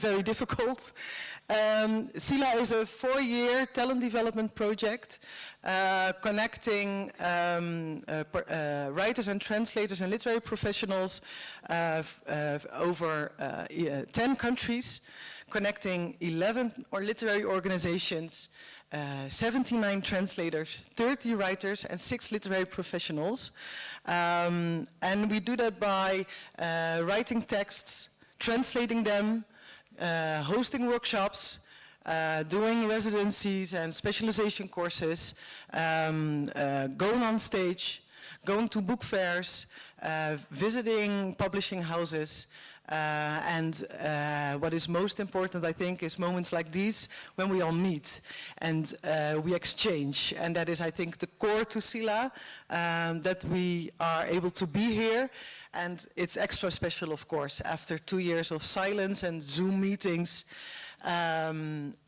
very difficult. CELA is a 4-year talent development project connecting writers and translators and literary professionals over 10 countries, connecting 11 literary organizations, 79 translators, 30 writers, and 6 literary professionals. And we do that by writing texts, translating them, hosting workshops, doing residencies and specialization courses, going on stage, going to book fairs, visiting publishing houses, and what is most important, I think, is moments like these when we all meet and we exchange. And that is, I think, the core to CELA, that we are able to be here. And it's extra special, of course, after 2 years of silence and Zoom meetings.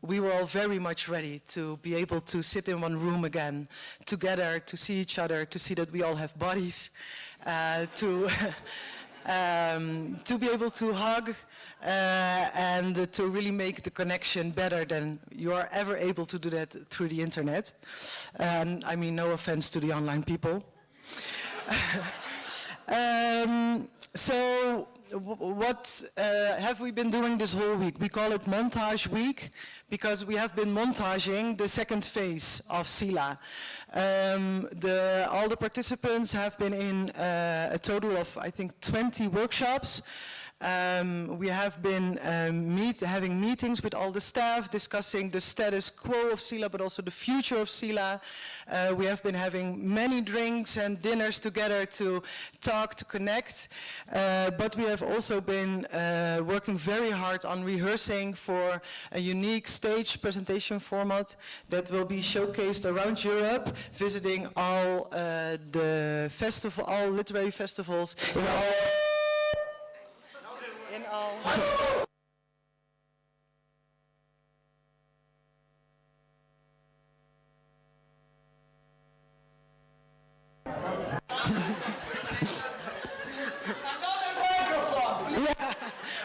We were all very much ready to be able to sit in one room again, together, to see each other, to see that we all have bodies, to be able to hug and to really make the connection better than you are ever able to do that through the internet. I mean, no offense to the online people. So what have we been doing this whole week? We call it Montage Week because we have been montaging the second phase of CELA. All the participants have been in a total of, I think, 20 workshops. We have been having meetings with all the staff, discussing the status quo of CELA, but also the future of CELA. We have been having many drinks and dinners together to talk, to connect. But we have also been working very hard on rehearsing for a unique stage presentation format that will be showcased around Europe, visiting all all literary festivals in all.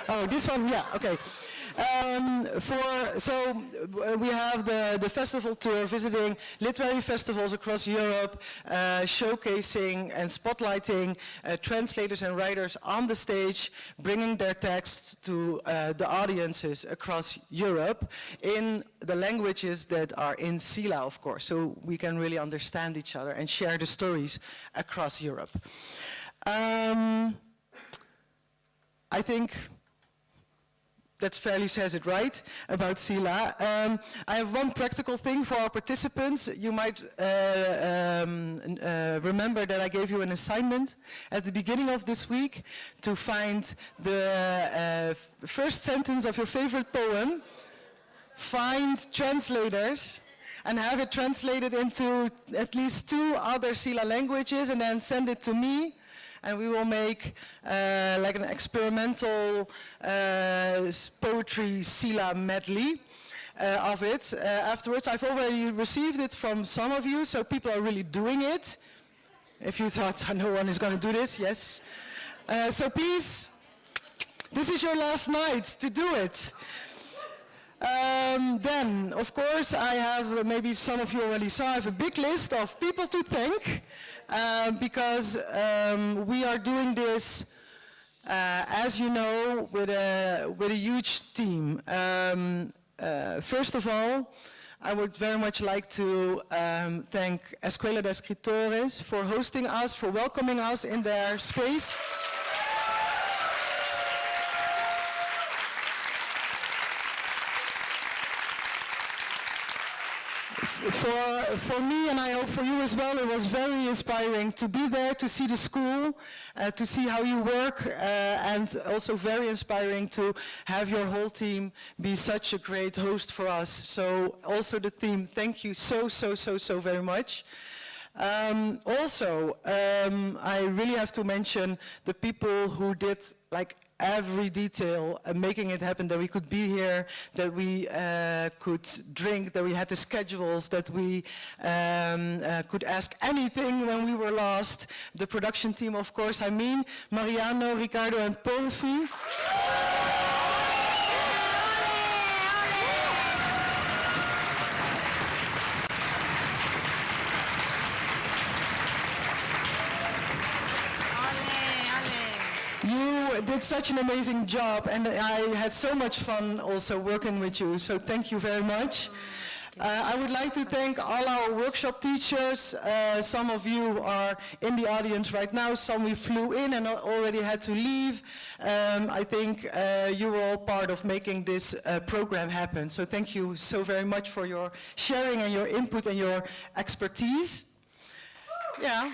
Oh, this one, yeah, okay. We have the festival tour, visiting literary festivals across Europe, showcasing and spotlighting translators and writers on the stage, bringing their texts to the audiences across Europe in the languages that are in CELA, of course, so we can really understand each other and share the stories across Europe. I think that fairly says it right about CELA. I have one practical thing for our participants. You might remember that I gave you an assignment at the beginning of this week to find the first sentence of your favorite poem, find translators, and have it translated into at least 2 other CELA languages, and then send it to me. And we will make like an experimental poetry CELA medley of it. Afterwards, I've already received it from some of you, so people are really doing it. If you thought no one is going to do this, yes. So please, this is your last night to do it. Then, of course, I have, maybe some of you already saw, I have a big list of people to thank. Because we are doing this, as you know, with a huge team. First of all, I would very much like to thank Escuela de Escritores for hosting us, for welcoming us in their space. For me, and I hope for you as well, it was very inspiring to be there, to see the school, to see how you work, and also very inspiring to have your whole team be such a great host for us. So also the team, thank you so very much. I really have to mention the people who did like every detail, making it happen, that we could be here, that we could drink, that we had the schedules, that we could ask anything when we were lost. The production team, of course, I mean, Mariano, Ricardo, and Polfi. did such an amazing job, and I had so much fun also working with you, so thank you very much. I would like to thank all our workshop teachers. Some of you are in the audience right now, some we flew in and already had to leave. I think you were all part of making this program happen, so thank you so very much for your sharing and your input and your expertise. Yeah.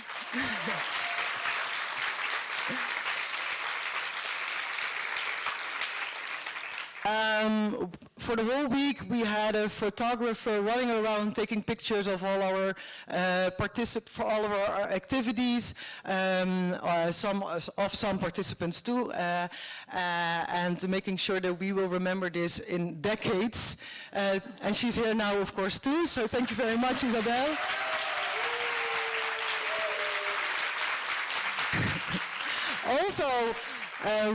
For the whole week, we had a photographer running around taking pictures of all our for all of our activities, some participants too, and making sure that we will remember this in decades. And she's here now, of course, too. So thank you very much, Isabel. Also,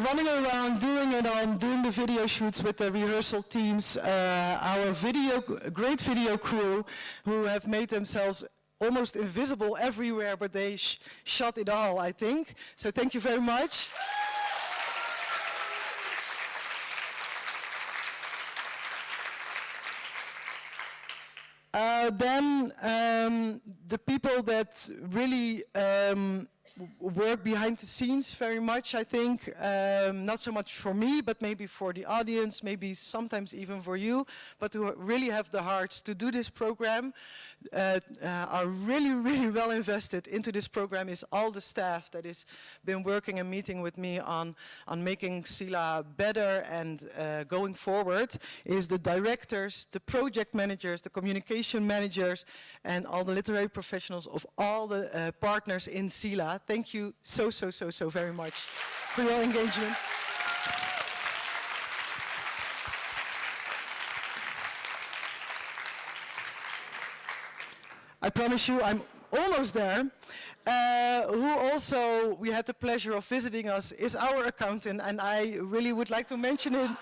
running around, doing the video shoots with the rehearsal teams, our great video crew who have made themselves almost invisible everywhere, but they shot it all, I think. So thank you very much. Then the people that really work behind the scenes very much, I think. Not so much for me, but maybe for the audience, maybe sometimes even for you, but who really have the hearts to do this program, are really, really well invested into this program is all the staff that has been working and meeting with me on making CELA better and going forward, is the directors, the project managers, the communication managers, and all the literary professionals of all the partners in CELA. Thank you so very much for your engagement. I promise you I'm almost there. Who also we had the pleasure of visiting us is our accountant, and I really would like to mention him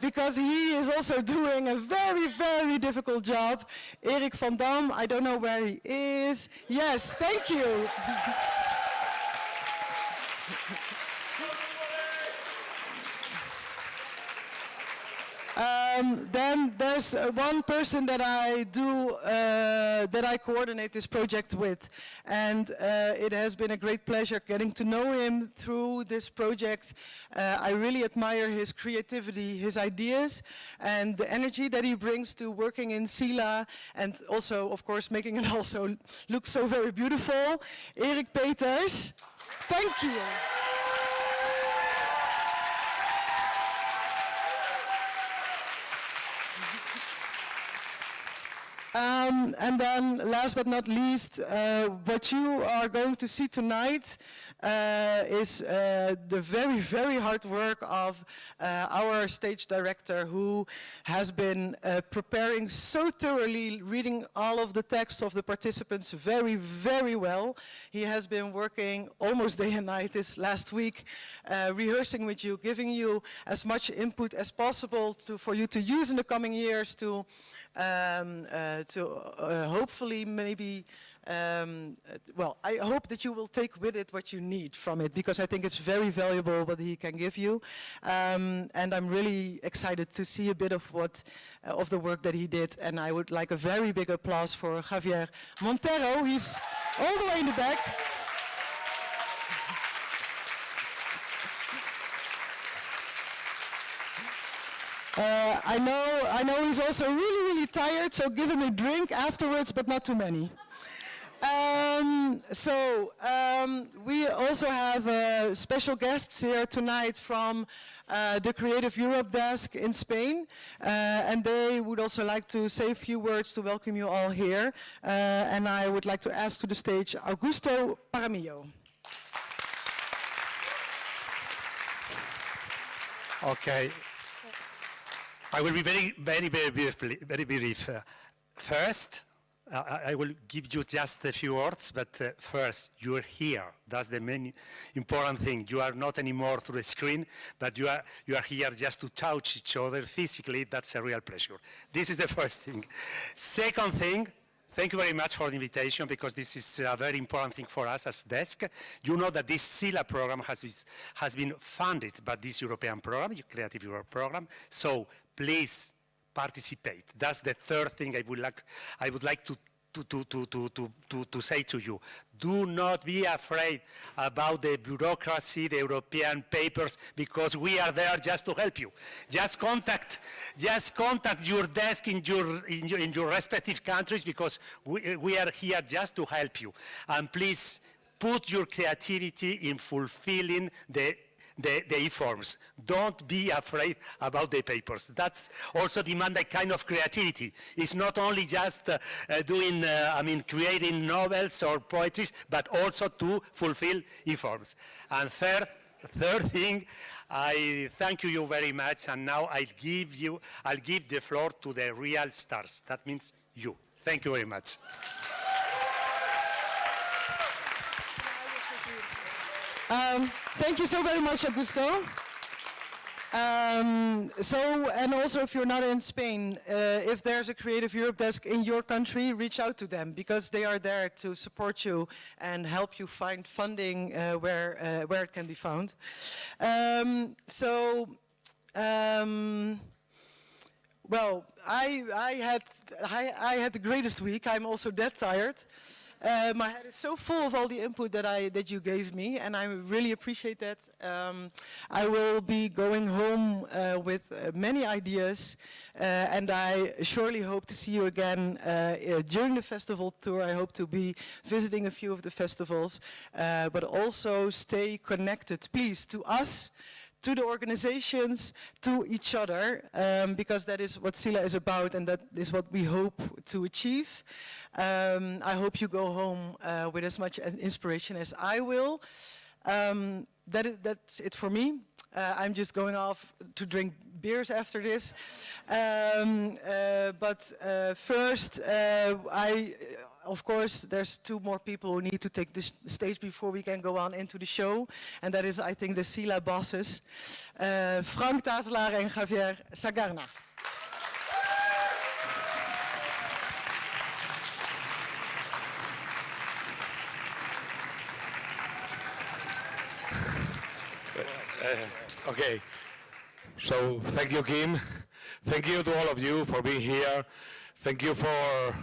because he is also doing a very, very difficult job. Erik van Dam, I don't know where he is. Yes, thank you. Then there's one person that I coordinate this project with, and it has been a great pleasure getting to know him through this project. I really admire his creativity, his ideas, and the energy that he brings to working in CELA, and also, of course, making it also look so very beautiful. Erik Peters, thank you. And then, last but not least, what you are going to see tonight is the very, very hard work of our stage director, who has been preparing so thoroughly, reading all of the texts of the participants very, very well. He has been working almost day and night this last week, rehearsing with you, giving you as much input as possible for you to use in the coming years to hopefully maybe, well, I hope that you will take with it what you need from it, because I think it's very valuable what he can give you. And I'm really excited to see a bit of of the work that he did. And I would like a very big applause for Javier Montero. He's all the way in the back. I know he's also really, really tired, so give him a drink afterwards, but not too many. We also have special guests here tonight from the Creative Europe desk in Spain, and they would also like to say a few words to welcome you all here. And I would like to ask to the stage Augusto Paramillo. Okay. I will be very brief. First, I will give you just a few words, but first, you are here. That's the main important thing. You are not anymore through the screen, but you are here just to touch each other physically. That's a real pleasure. This is the first thing. Second thing, Thank you very much for the invitation, because this is a very important thing for us as desk. You know that this CELA program has been funded by this European program, Creative Europe program. So please participate. That's the third thing I would like to say to you. Do not be afraid about the bureaucracy, the European papers, because we are there just to help you. Just contact your desk in your respective countries, because we are here just to help you. And please put your creativity in fulfilling the e-forms. Don't be afraid about the papers. That's also demand a kind of creativity. It's not only just creating novels or poetries, but also to fulfill e-forms. And third thing, I thank you very much, and now I'll give the floor to the real stars. That means you. Thank you very much. Thank you so very much, Augusto. And also, if you're not in Spain, if there's a Creative Europe desk in your country, reach out to them, because they are there to support you and help you find funding where it can be found. Well, I had the greatest week. I'm also that tired. My head is so full of all the input that you gave me, and I really appreciate that. I will be going home with many ideas, and I surely hope to see you again during the festival tour. I hope to be visiting a few of the festivals, but also stay connected, please, to us, to the organizations, to each other, because that is what CELA is about, and that is what we hope to achieve. I hope you go home with as much inspiration as I will. That's it for me. I'm just going off to drink beers after this. First, of course, there's two more people who need to take the stage before we can go on into the show. And that is, I think, the CELA bosses, Frank Tazelaar and Javier Sagarna. Okay, so thank you, Kim. Thank you to all of you for being here. Thank you for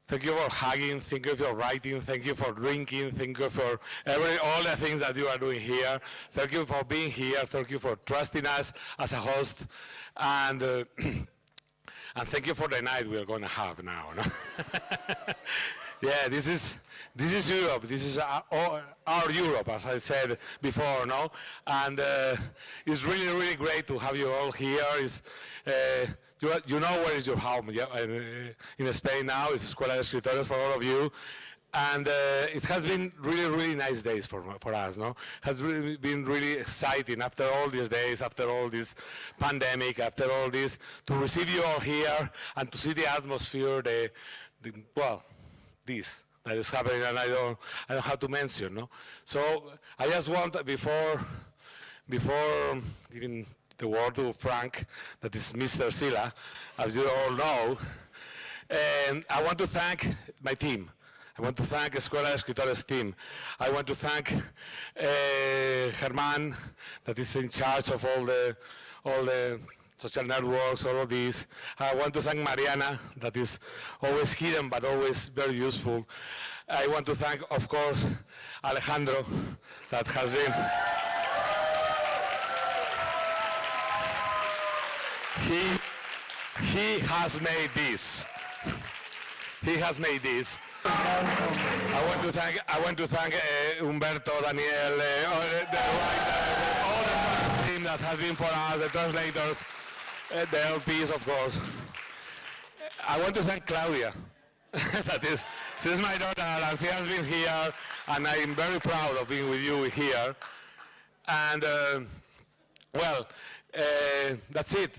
hugging. Thank you for writing. Thank you for drinking. Thank you for all the things that you are doing here. Thank you for being here. Thank you for trusting us as a host, and thank you for the night we are going to have now. No? Yeah, this is Europe. This is our Europe, as I said before, no? And it's really, really great to have you all here. You know where is your home? Yeah, in Spain now, it's Escuela de Escritores for all of you. And it has been really, really nice days for us, no? It has really been really exciting after all these days, after all this pandemic, after all this, to receive you all here and to see the atmosphere, this that is happening, and I don't have to mention, no? So I just want, before giving the word to Frank, that is Mr. CELA, as you all know, and I want to thank my team. I want to thank Escuela de Escritores team. I want to thank Germán, that is in charge of all the social networks, all of these. I want to thank Mariana, that is always hidden but always very useful. I want to thank, of course, Alejandro, that has been... He has made this. He has made this. I want to thank Humberto, Daniel, the writer, all the team that has been for us, the translators, the LPs, of course. I want to thank Claudia. She's my daughter, and she has been here, and I'm very proud of being with you here. And that's it.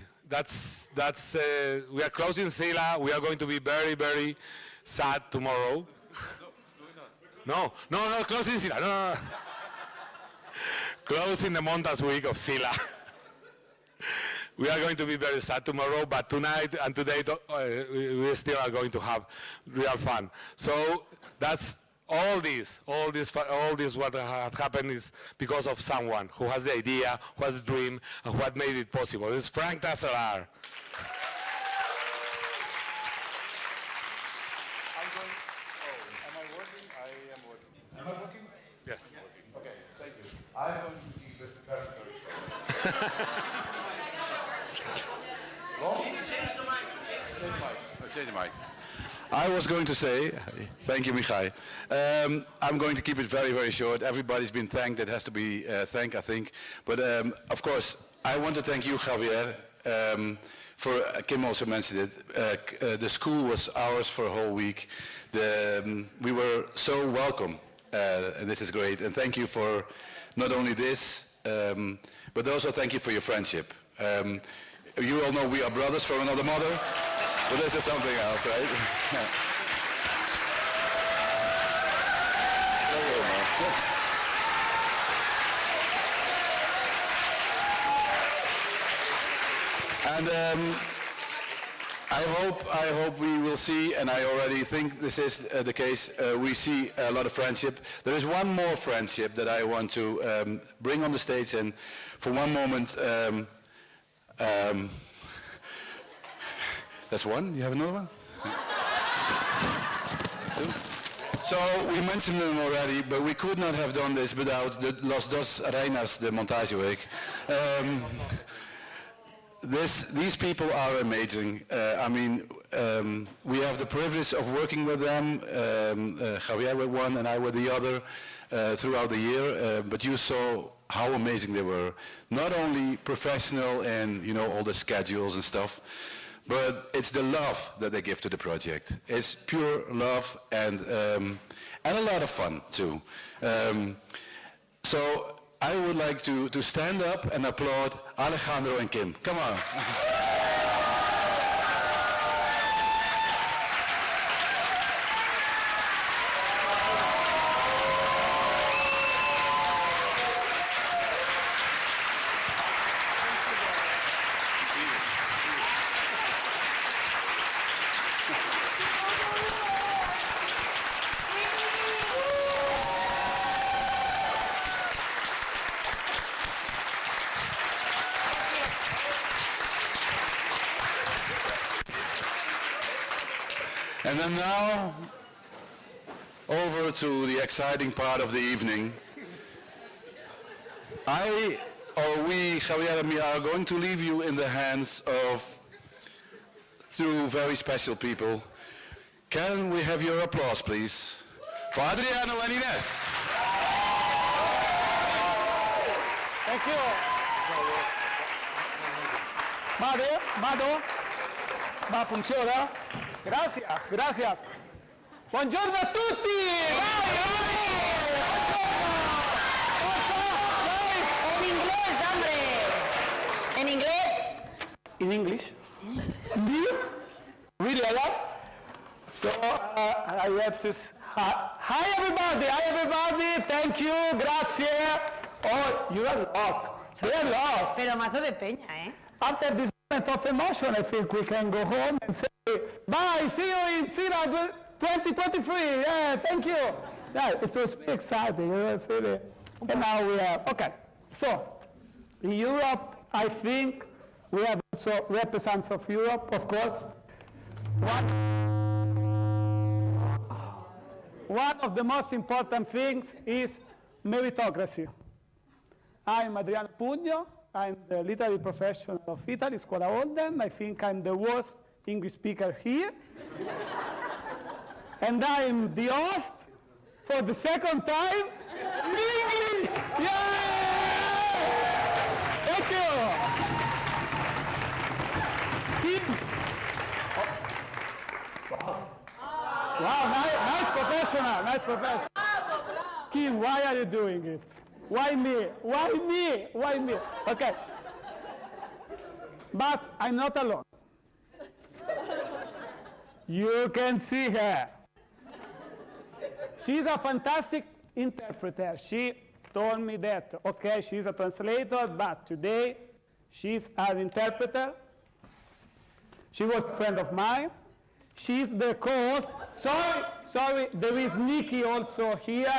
We are closing CELA. We are going to be very, very sad tomorrow. No, closing CELA. No. Closing the Montas week of CELA. we are going to be very sad tomorrow, but tonight and today we still are going to have real fun. So that's all this what had happened is because of someone who has the idea, who has the dream, and what made it possible. This is Frank Tassarar. Yes. Okay, thank you. I'm going to keep it very, very short. Change the mic. I was going to say, thank you, Michai. I'm going to keep it very, very short. Everybody's been thanked. It has to be thanked, I think. But of course, I want to thank you, Javier. Kim also mentioned it. The school was ours for a whole week. We were so welcome. And this is great. And thank you for not only this, but also thank you for your friendship. You all know we are brothers from another mother, but this is something else, right? And I hope we will see, and I already think this is the case, we see a lot of friendship. There is one more friendship that I want to bring on the stage, and for one moment, that's one, you have another one? So we mentioned them already, but we could not have done this without the Los Dos Reinas de Montageweek. These people are amazing. I mean, we have the privilege of working with them, Javier with one and I with the other, throughout the year, but you saw how amazing they were. Not only professional and, you know, all the schedules and stuff, but it's the love that they give to the project. It's pure love and a lot of fun too. So I would like to stand up and applaud Alejandro and Kim. Come on. And then now, over to the exciting part of the evening. We, Javier and me, are going to leave you in the hands of two very special people. Can we have your applause, please, for Adriano and Ines? Thank you. Vado? Va, funziona? Gracias, gracias. Buongiorno a tutti! En inglés, hombre. En inglés. In English? Do you? Really a lot? So I have to... Hi everybody, thank you, grazie. Oh, you are a lot. You are a lot. Pero mazo de peña, ¿eh? After this moment of emotion, I think we can go home and say, bye, see you in CELA 2023. Yeah, thank you. Yeah, it was really exciting. You know, really. And now we are, okay. So, in Europe, I think we have also representatives of Europe, of course. One of the most important things is meritocracy. I'm Adriano Pugno. I'm the literary professional of Italy, Scuola Holden. I think I'm the worst English speaker here. And I'm the host for the second time in English! Yay! Thank you! Kim. Wow, nice professional, nice professional. Kim, why are you doing it? Why me? Why me? Why me? Okay. But I'm not alone. You can see her. She's a fantastic interpreter. She told me that, okay, she's a translator, but today She's an interpreter. She was a friend of mine. She's the co-host. Sorry, there is Nikki also here.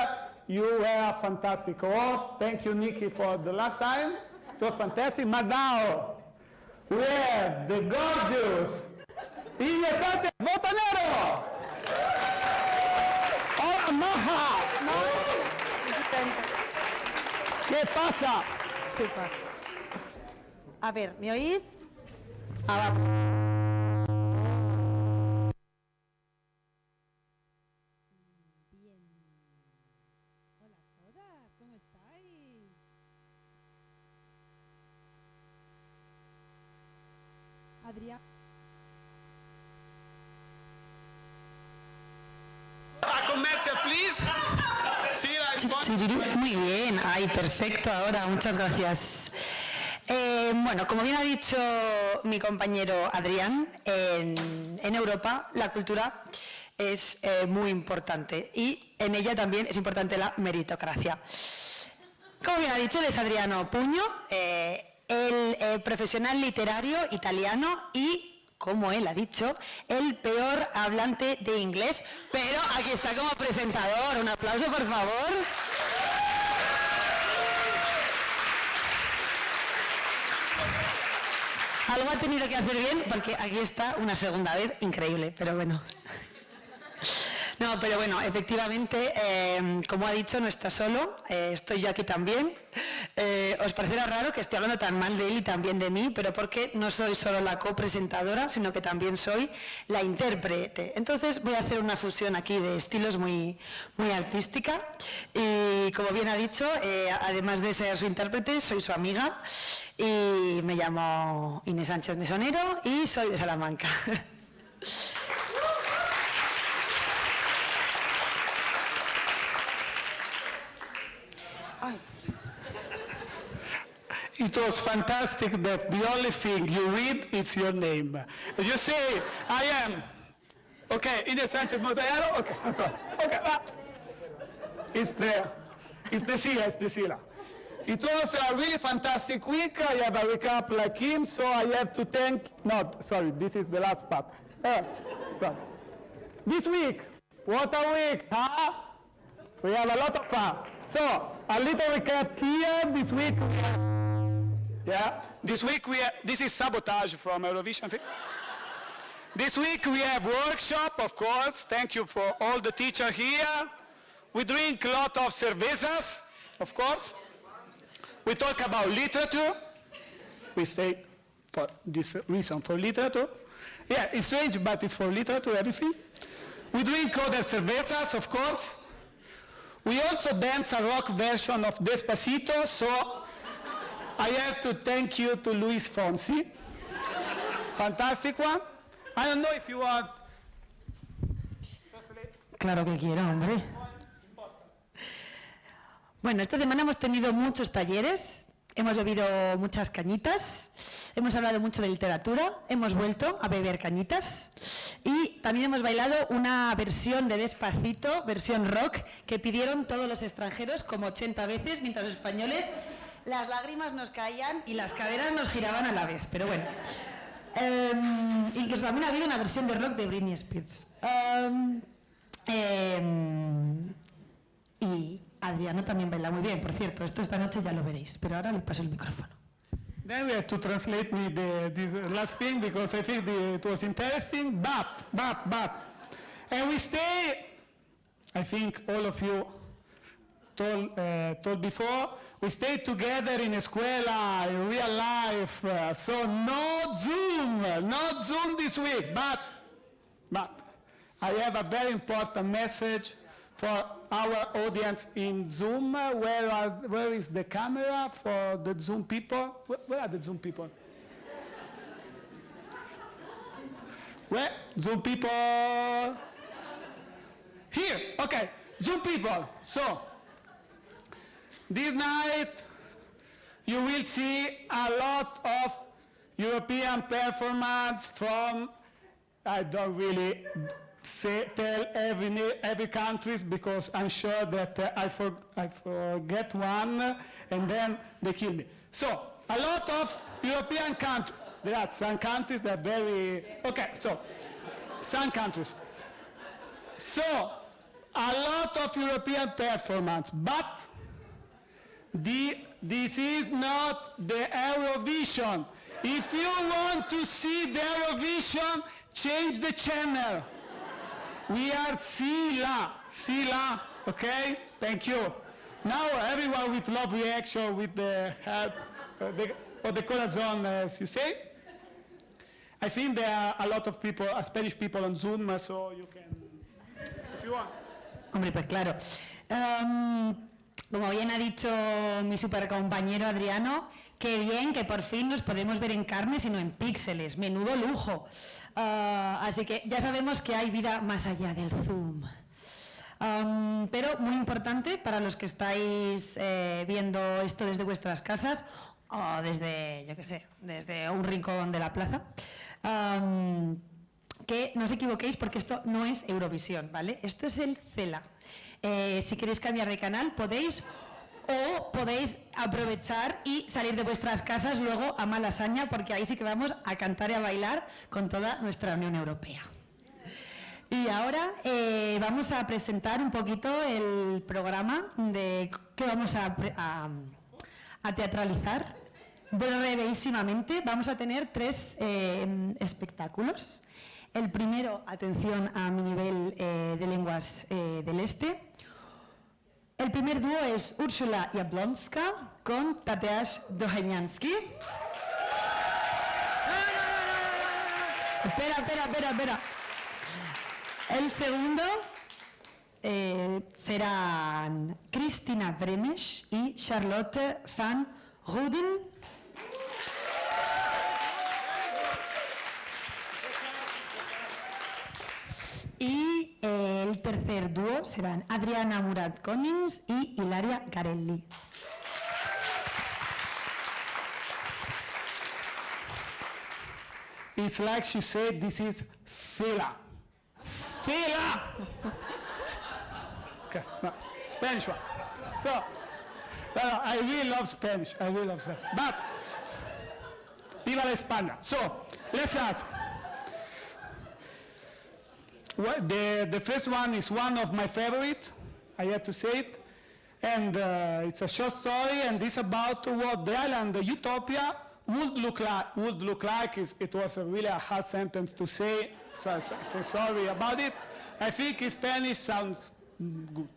You were a fantastic host. Thank you, Nikki, for the last time. It was fantastic. But now, we have the gorgeous Ines Sánchez Botanero. Hola, Maja. ¿Qué pasa? ¿Qué pasa? A ver, ¿me oís? Vamos. Adrián. A comercial, please. Muy bien, ay, perfecto ahora, muchas gracias. Bueno, como bien ha dicho mi compañero Adrián, en Europa la cultura es muy importante y en ella también es importante la meritocracia. Como bien ha dicho, él es Adriano Puño, el profesional literario italiano y, como él ha dicho, el peor hablante de inglés, pero aquí está como presentador. Un aplauso, por favor. Algo ha tenido que hacer bien porque aquí está una segunda vez increíble, pero bueno. No, pero bueno, efectivamente, como ha dicho, no está solo, estoy yo aquí también. Os parecerá raro que esté hablando tan mal de él y también de mí, pero porque no soy solo la copresentadora, sino que también soy la intérprete. Entonces voy a hacer una fusión aquí de estilos muy artística y, como bien ha dicho, además de ser su intérprete, soy su amiga y me llamo Inés Sánchez Mesonero y soy de Salamanca. It was fantastic that the only thing you read is your name. You say, I am. Okay, Ines Sánchez Botanero. Okay. It's there. It's the CELA. It was a really fantastic week. I have a recap like him, so I have to thank. No, sorry, this is the last part. Sorry. This week, what a week, huh? We have a lot of fun. So, a little recap here. This week. This is Sabotage from Eurovision. This week we have workshop, of course. Thank you for all the teachers here. We drink a lot of cervezas, of course. We talk about literature. We stay for this reason for literature. Yeah, it's strange, but it's for literature, everything. We drink other cervezas, of course. We also dance a rock version of Despacito, so I have to thank you to Luis Fonsi. Fantastic one. I don't know if you want. Claro que quiero, hombre. Bueno, esta semana hemos tenido muchos talleres, hemos bebido muchas cañitas, hemos hablado mucho de literatura, hemos vuelto a beber cañitas y también hemos bailado una versión de Despacito, versión rock, que pidieron todos los extranjeros como 80 veces, mientras los españoles las lágrimas nos caían y las caderas nos giraban a la vez, pero bueno. Incluso también ha habido una versión de rock de Britney Spears. Y Adriano también baila muy bien, por cierto, esto esta noche ya lo veréis, pero ahora le paso el micrófono. Then we have to translate me this last thing because I think it was interesting, but. And we stay, I think all of you told before, we stay together in escuela, in real life, so no Zoom this week, but I have a very important message for our audience in Zoom. Where is the camera for the Zoom people? Where are the Zoom people? Where? Zoom people? Here, okay, Zoom people. So, this night you will see a lot of European performance from, I don't really tell every country because I'm sure that I forget one and then they kill me. So, a lot of European countries. There are some countries that are very... Okay, so, some countries. So, a lot of European performance, but this is not the Eurovision. If you want to see the Eurovision, change the channel. We are CELA, okay? Thank you. Now everyone with love reaction, with the head, or the corazon, as you say. I think there are a lot of people, Spanish people on Zoom, so you can, if you want. Hombre, pues claro. Como bien ha dicho mi super compañero Adriano, qué bien que por fin nos podemos ver en carne, sino en píxeles. Menudo lujo. Así que ya sabemos que hay vida más allá del Zoom. Pero muy importante para los que estáis viendo esto desde vuestras casas o desde, yo qué sé, desde un rincón de la plaza, que no os equivoquéis porque esto no es Eurovisión, ¿vale? Esto es el CELA. Si queréis cambiar de canal podéis, o podéis aprovechar y salir de vuestras casas luego a Malasaña, porque ahí sí que vamos a cantar y a bailar con toda nuestra Unión Europea. Y ahora vamos a presentar un poquito el programa que vamos a teatralizar brevísimamente. Vamos a tener 3 espectáculos. El primero, atención a mi nivel de lenguas del este. El primer dúo es Urszula Jablonska con Tadeusz Dochenianski. Espera. El segundo serán Cristina Bremes y Charlotte van Ruden. Y el tercer dúo serán Adriana Murat-Konings y Hilaria Garelli. It's like she said, this is CELA. CELA! Okay, no, Spanish one. So, I really love Spanish. But, viva la España. So, let's start. Well, the first one is one of my favorite, I have to say it, and it's a short story, and it's about what the island Utopia would look like. It was really a hard sentence to say, so I say sorry about it. I think in Spanish sounds good.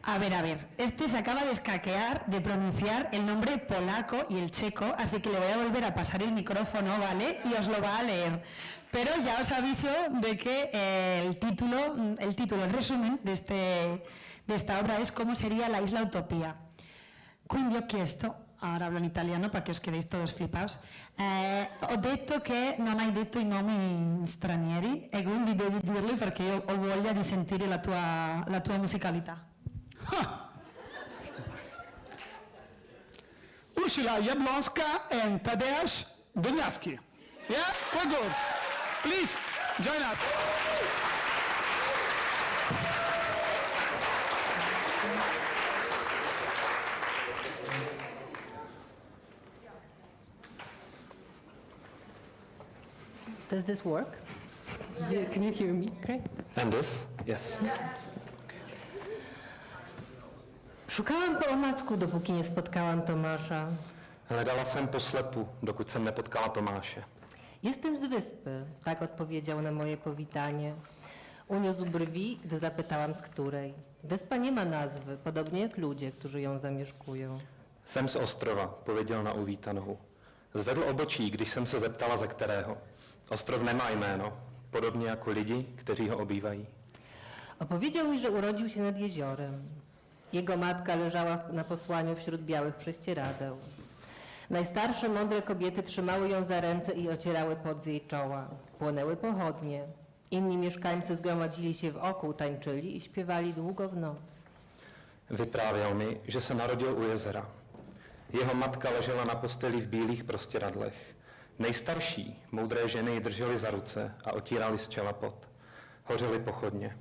A ver, este se acaba de escaquear de pronunciar el nombre polaco y el checo, así que le voy a volver a pasar el micrófono, ¿vale? Y os lo va a leer. Pero ya os aviso de que el título, el resumen de esta obra es ¿Cómo sería la isla Utopía? Quindi ho chiesto, ahora hablo in italiano para que os quedéis todos flipaos, ho detto che non hai detto i nomi stranieri e quindi devi dirli perché io ho voglia di sentire la tua musicalità. Urszula Jablonska and Tadeusz Dochenianski. Yeah, we're good. Please, join us. Does this work? Can you hear me? Great. And this? Yes. Szukałam po omacku, dopóki nie spotkałam Tomasza. Hledala jsem po slepu, dokud jsem nepotkala Tomáše. Jestem z wyspy, tak odpowiedział na moje powitanie. Uniósł brwi, gdy zapytałam z której. Wyspa nie ma nazwy, podobnie jak ludzie, którzy ją zamieszkują. Jsem z ostrova, pověděl na uvítanou. Zvedl obočí, když jsem se zeptala ze kterého. Ostrov nemá jméno, podobně jako lidi, kteří ho obývají. Opowiedział mi, że urodził się nad jeziorem. Jego matka leżała na posłaniu wśród białych prześcieradeł. Najstarsze, mądre kobiety trzymały ją za ręce i ocierały pot z jej czoła. Płonęły pochodnie. Inni mieszkańcy zgromadzili się wokół, tańczyli i śpiewali długo w noc. Vyprávěl mi, že se narodil u jezera. Jeho matka ležela na posteli v bílých prostěradlech. Nejstarší, moudré ženy ji držely za ruce a otírali z čela pot. Hořely pochodně.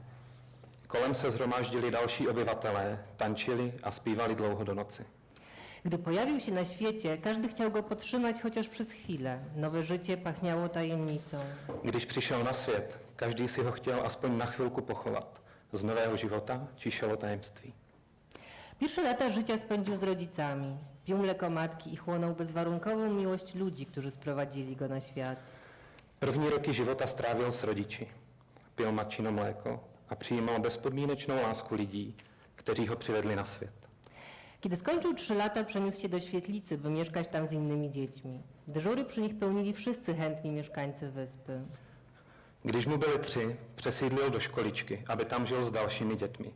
Kolem se shromáždili další obyvatelé, tančili a zpívali dlouho do noci. Gdy pojawił się na świecie, każdy chciał go podtrzymać chociaż przez chwilę. Nowe życie pachniało tajemnicą. Když přišel na svět, každý si ho chtěl aspoň na chvilku pochovat. Z nového života čišelo tajemství. Pierwsze lata życia spędził z rodzicami. Pił mleko matki i chłonął bezwarunkową miłość ludzi, którzy sprowadzili go na świat. První roky života strávil s rodiči. Pil matčino mléko a přijímal bezpodmínečnou lásku lidí, kteří ho přivedli na svět. Kiedy skończył 3 lata, przeniósł się do świetlicy, by mieszkać tam z innymi dziećmi. Dyżury przy nich pełnili wszyscy chętni mieszkańcy wyspy. Když mu byli 3, přesídlil do školičky, aby tam žil s dalšími dětmi.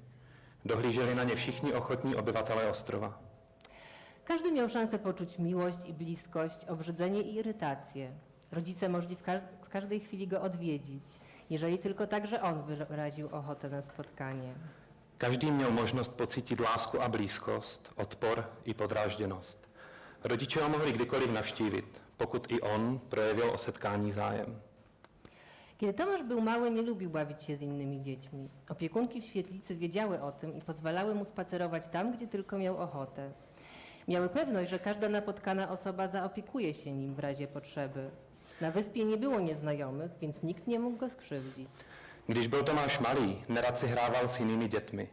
Dohlíželi na ně všichni ochotní obyvatelé ostrova. Każdy miał szansę poczuć miłość i bliskość, obrzydzenie i irytację. Rodzice mogli w każdej chwili go odwiedzić, jeżeli tylko także on wyraził ochotę na spotkanie. Každý měl možnost pocítit lásku a blízkost, odpor i podrážděnost. Rodiče ho mohli kdykoliv navštívit, pokud i on projevil o setkání zájem. Kiedy Tomasz był mały, nie lubił bawić się z innymi dziećmi. Opiekunki w świetlicy wiedziały o tym i pozwalały mu spacerować tam, gdzie tylko miał ochotę. Miały pewność, że każda napotkana osoba zaopiekuje się nim w razie potrzeby. Na wyspie nie było nieznajomych, więc nikt nie mógł go skrzywdzić. Když byl Tomáš malý, nerad si hrával s jinými dětmi.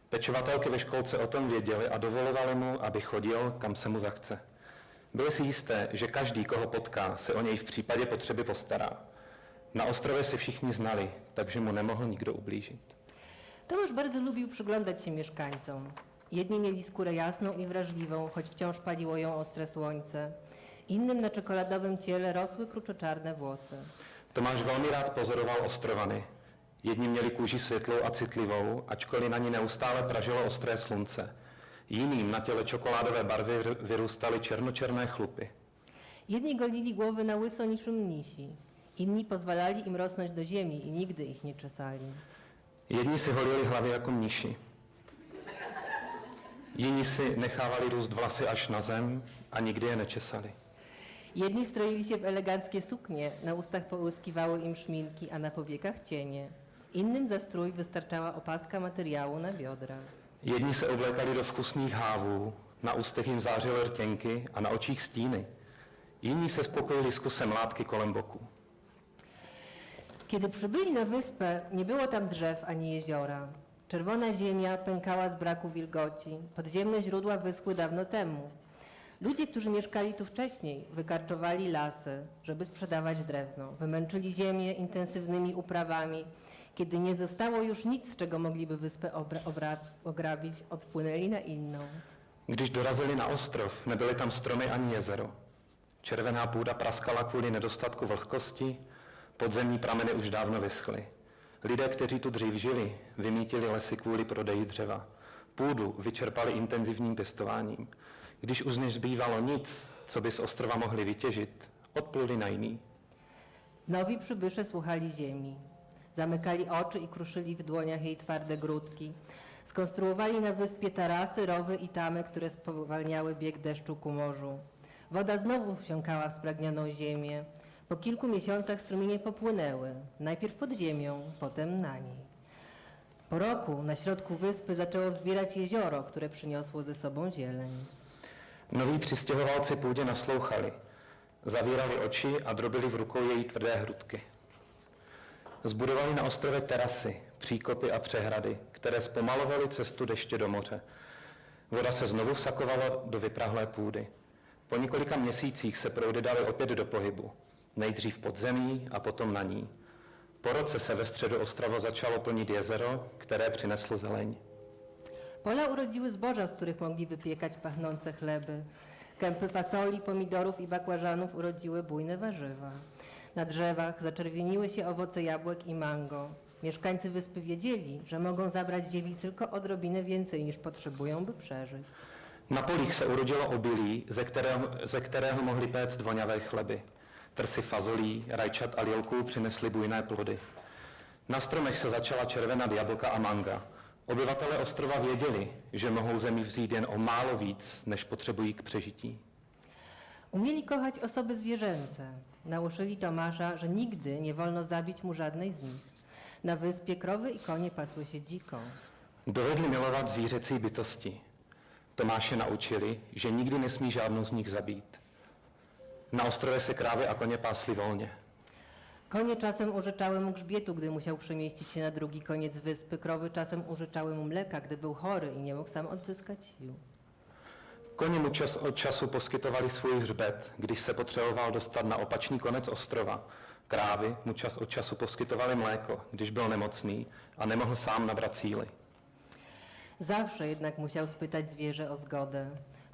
Pečovatelky ve školce o tom věděly a dovolovali mu, aby chodil, kam se mu zachce. Byli si jisté, že každý, koho potká, se o něj v případě potřeby postará. Na ostrově se všichni znali, takže mu nemohl nikdo ublížit. Tomasz bardzo lubił przyglądać się mieszkańcom. Jedni mieli skórę jasną i wrażliwą, choć wciąż paliło ją ostre słońce. Innym na czekoladowym ciele rosły kruczoczarne włosy. Tomáš velmi rád pozoroval ostrovany. Jedni měli kůži světlou a citlivou, ačkoliv na ní neustále pražilo ostré slunce. Jiným na těle čokoládové barvy vyrůstaly černočerné chlupy. Jedni golili głowy na łyso niczym mnisi. Inni pozwalali im rosnąć do ziemi i nigdy ich nie czesali. Jedni si holili hlavy jako mniši. Jiní si nechávali růst vlasy až na zem a nikdy je nečesali. Jedni stroili się w eleganckie suknie, na ustach połyskiwały im szminki, a na powiekach cienie. Innym za strój wystarczała opaska materiału na biodrach. Jedni se oblékali do vkusných hávů, na ústech jim zářily rtěnky a na očích stíny. Jiní se spokojili s kusem látky kolem boku. Kiedy przybyli na wyspę, nie było tam drzew ani jeziora. Czerwona ziemia pękała z braku wilgoci. Podziemne źródła wyschły dawno temu. Ludzie, którzy mieszkali tu wcześniej, wykarczowali lasy, żeby sprzedawać drewno. Wymęczyli ziemię intensywnymi uprawami. Kiedy nie zostało już nic, z czego mogliby wyspę ograbić, odpłynęli na inną. Když dorazili na ostrov, nebyly tam stromy ani jezero. Červená půda praskala kvůli nedostatku vlhkosti, podzemní prameny už dávno vyschly. Lidé, kteří tu dřív žili, vymítili lesy kvůli prodeji dřeva. Půdu vyčerpali intenzivním pěstováním. Když už nezbývalo nic, co by z ostrova mohli vytěžit, odpluli na jiný. Nowi przybysze słuchali ziemi. Zamykali oczy i kruszyli w dłoniach jej twarde grudki. Skonstruowali na wyspie tarasy, rowy i tamy, które spowalniały bieg deszczu ku morzu. Woda znowu wsiąkała w spragnioną ziemię. Po kilku miesiącach strumienie popłynęły. Najpierw pod ziemią, potem na niej. Po roku na środku wyspy zaczęło wzbierać jezioro, które przyniosło ze sobą zieleń. Noví přistěhovalci půdě naslouchali. Zavírali oči a drobili v rukou její tvrdé hrudky. Zbudovali na ostrově terasy, příkopy a přehrady, které zpomalovaly cestu deště do moře. Voda se znovu vsakovala do vyprahlé půdy. Po několika měsících se proudy daly opět do pohybu. Nejdřív pod zemí a potom na ní. Po roce se ve středu ostrova začalo plnit jezero, které přineslo zeleň. Pola urodziły zboża, z których mogli wypiekać pachnące chleby. Kępy fasoli, pomidorów i bakłażanów urodziły bujne warzywa. Na drzewach zaczerwieniły się owoce jabłek i mango. Mieszkańcy wyspy wiedzieli, że mogą zabrać ziemi tylko odrobinę więcej niż potrzebują, by przeżyć. Na polích se urodilo obilí, ze kterého mohli péct voňavé chleby. Trsy fazolí, rajčat a lilků přinesly bujné plody. Na stromech se začala červenat jablka a manga. Obyvatelé ostrova věděli, že mohou zemi vzít jen o málo víc, než potřebují k přežití. Umieli kochać osoby zwierzęce. Nauczyli Tomasza, że nigdy nie wolno zabić mu żadnej z nich. Na wyspie krowy i konie pasły się dziko. Dovedli milovat zvířecí bytosti. Tomáše naučili, že nikdy nesmí žádnou z nich zabít. Na ostrově se krávy a koně pásli volně. Konie czasem użyczały mu grzbietu, gdy musiał przemieścić się na drugi koniec wyspy. Krowy czasem użyczały mu mleka, gdy był chory i nie mógł sam odzyskać sił. Koně mu čas od času poskytovali svůj hřbet, když se potřeboval dostat na opačný konec ostrova. Krávy mu čas od času poskytovaly mléko, když byl nemocný a nemohl sám nabrat síly. Zawsze jednak musiał spytać zwierzę o zgodę.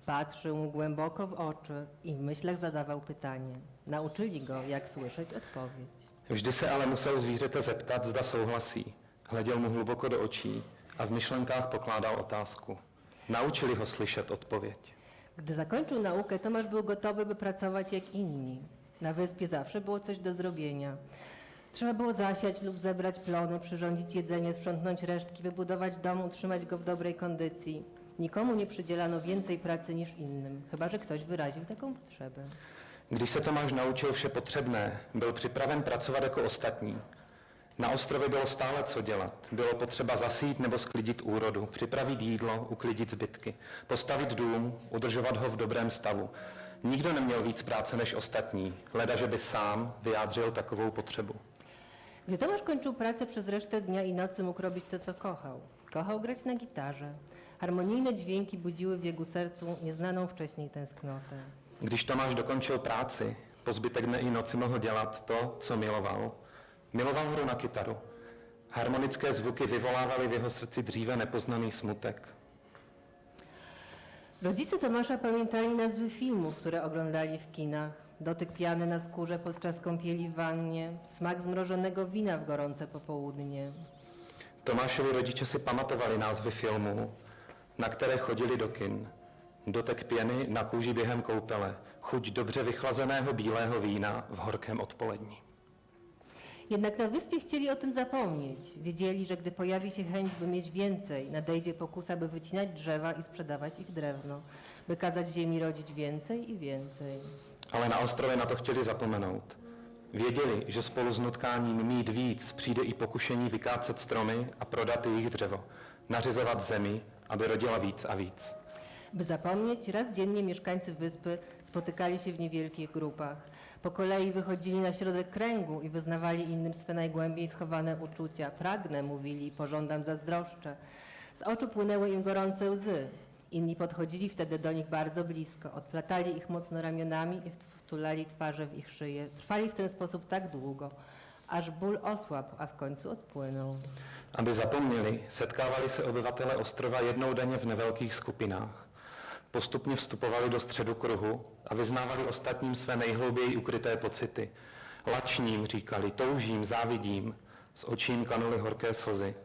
Patrzył mu głęboko w oczy i w myślach zadawał pytanie. Nauczyli go, jak słyszeć odpowiedź. Vždy se ale musel zvířete zeptat, zda souhlasí. Hleděl mu hluboko do očí a v myšlenkách pokládal otázku. Naučili ho slyšet odpověď. Gdy zakończył naukę, Tomasz był gotowy, by pracować jak inni. Na wyspie zawsze było coś do zrobienia. Trzeba było zasiać lub zebrać plony, przyrządzić jedzenie, sprzątnąć resztki, wybudować dom, utrzymać go w dobrej kondycji. Nikomu nie przydzielano więcej pracy niż innym, chyba że ktoś wyraził taką potrzebę. Když se Tomáš naučil vše potřebné, byl připraven pracovat jako ostatní. Na ostrově bylo stále co dělat. Bylo potřeba zasít nebo sklidit úrodu, připravit jídlo, uklidit zbytky, postavit dům, udržovat ho v dobrém stavu. Nikdo neměl víc práce než ostatní, leda, že by sám vyjádřil takovou potřebu. Gdy Tomasz kończył pracę, przez resztę dnia i nocy mógł robić to, co kochał. Kochał grać na gitarze. Harmonijne dźwięki budziły w jego sercu nieznaną wcześniej tęsknotę. Když Tomáš dokončil práci, po zbytek dne i noci mohl dělat to, co miloval. Miloval hru na kytaru. Harmonické zvuky vyvolávaly v jeho srdci dříve nepoznaný smutek. Rodzice Tomasza pamiętali nazwy filmów, które oglądali w kinach. Dotyk piany na skórze podczas kąpieli w wannie, smak zmrożonego wina w gorące popołudnie. Tomášovi rodiče si pamatovali názvy filmů, na které chodili do kin. Dotek pěny na kůži během koupele, chuť dobře vychlazeného bílého vína v horkém odpolední. Jednak na wyspie chcieli o tym zapomnieć. Wiedzieli, że gdy pojawi się chęć, by mieć więcej, nadejdzie pokusa, by wycinać drzewa i sprzedawać ich drewno, by kazać ziemi rodzić więcej i więcej. Ale na ostrově na to chtěli zapomenout. Věděli, že spolu s nutkáním mít víc přijde i pokušení vykácet stromy a prodat jejich dřevo, nařizovat zemi, aby rodila víc a víc. By zapomnieć, raz dziennie mieszkańcy wyspy spotykali się w niewielkich grupach. Po kolei wychodzili na środek kręgu i wyznawali innym swe najgłębiej schowane uczucia. Pragnę, mówili, pożądam, zazdroszczę. Z oczu płynęły im gorące łzy. Inni podchodzili wtedy do nich bardzo blisko, odplatali ich mocno ramionami i wtulali twarze w ich szyję. Trwali w ten sposób tak długo, aż ból osłabł, a w końcu odpłynął. Aby zapomněli, setkávali se obyvatele ostrova jednou denně v nevelkých skupinách. Postupně vstupovali do středu kruhu a vyznávali ostatním své nejhlouběji ukryté pocity. Lačním říkali, toužím, závidím, z očí jim kanuly horké slzy.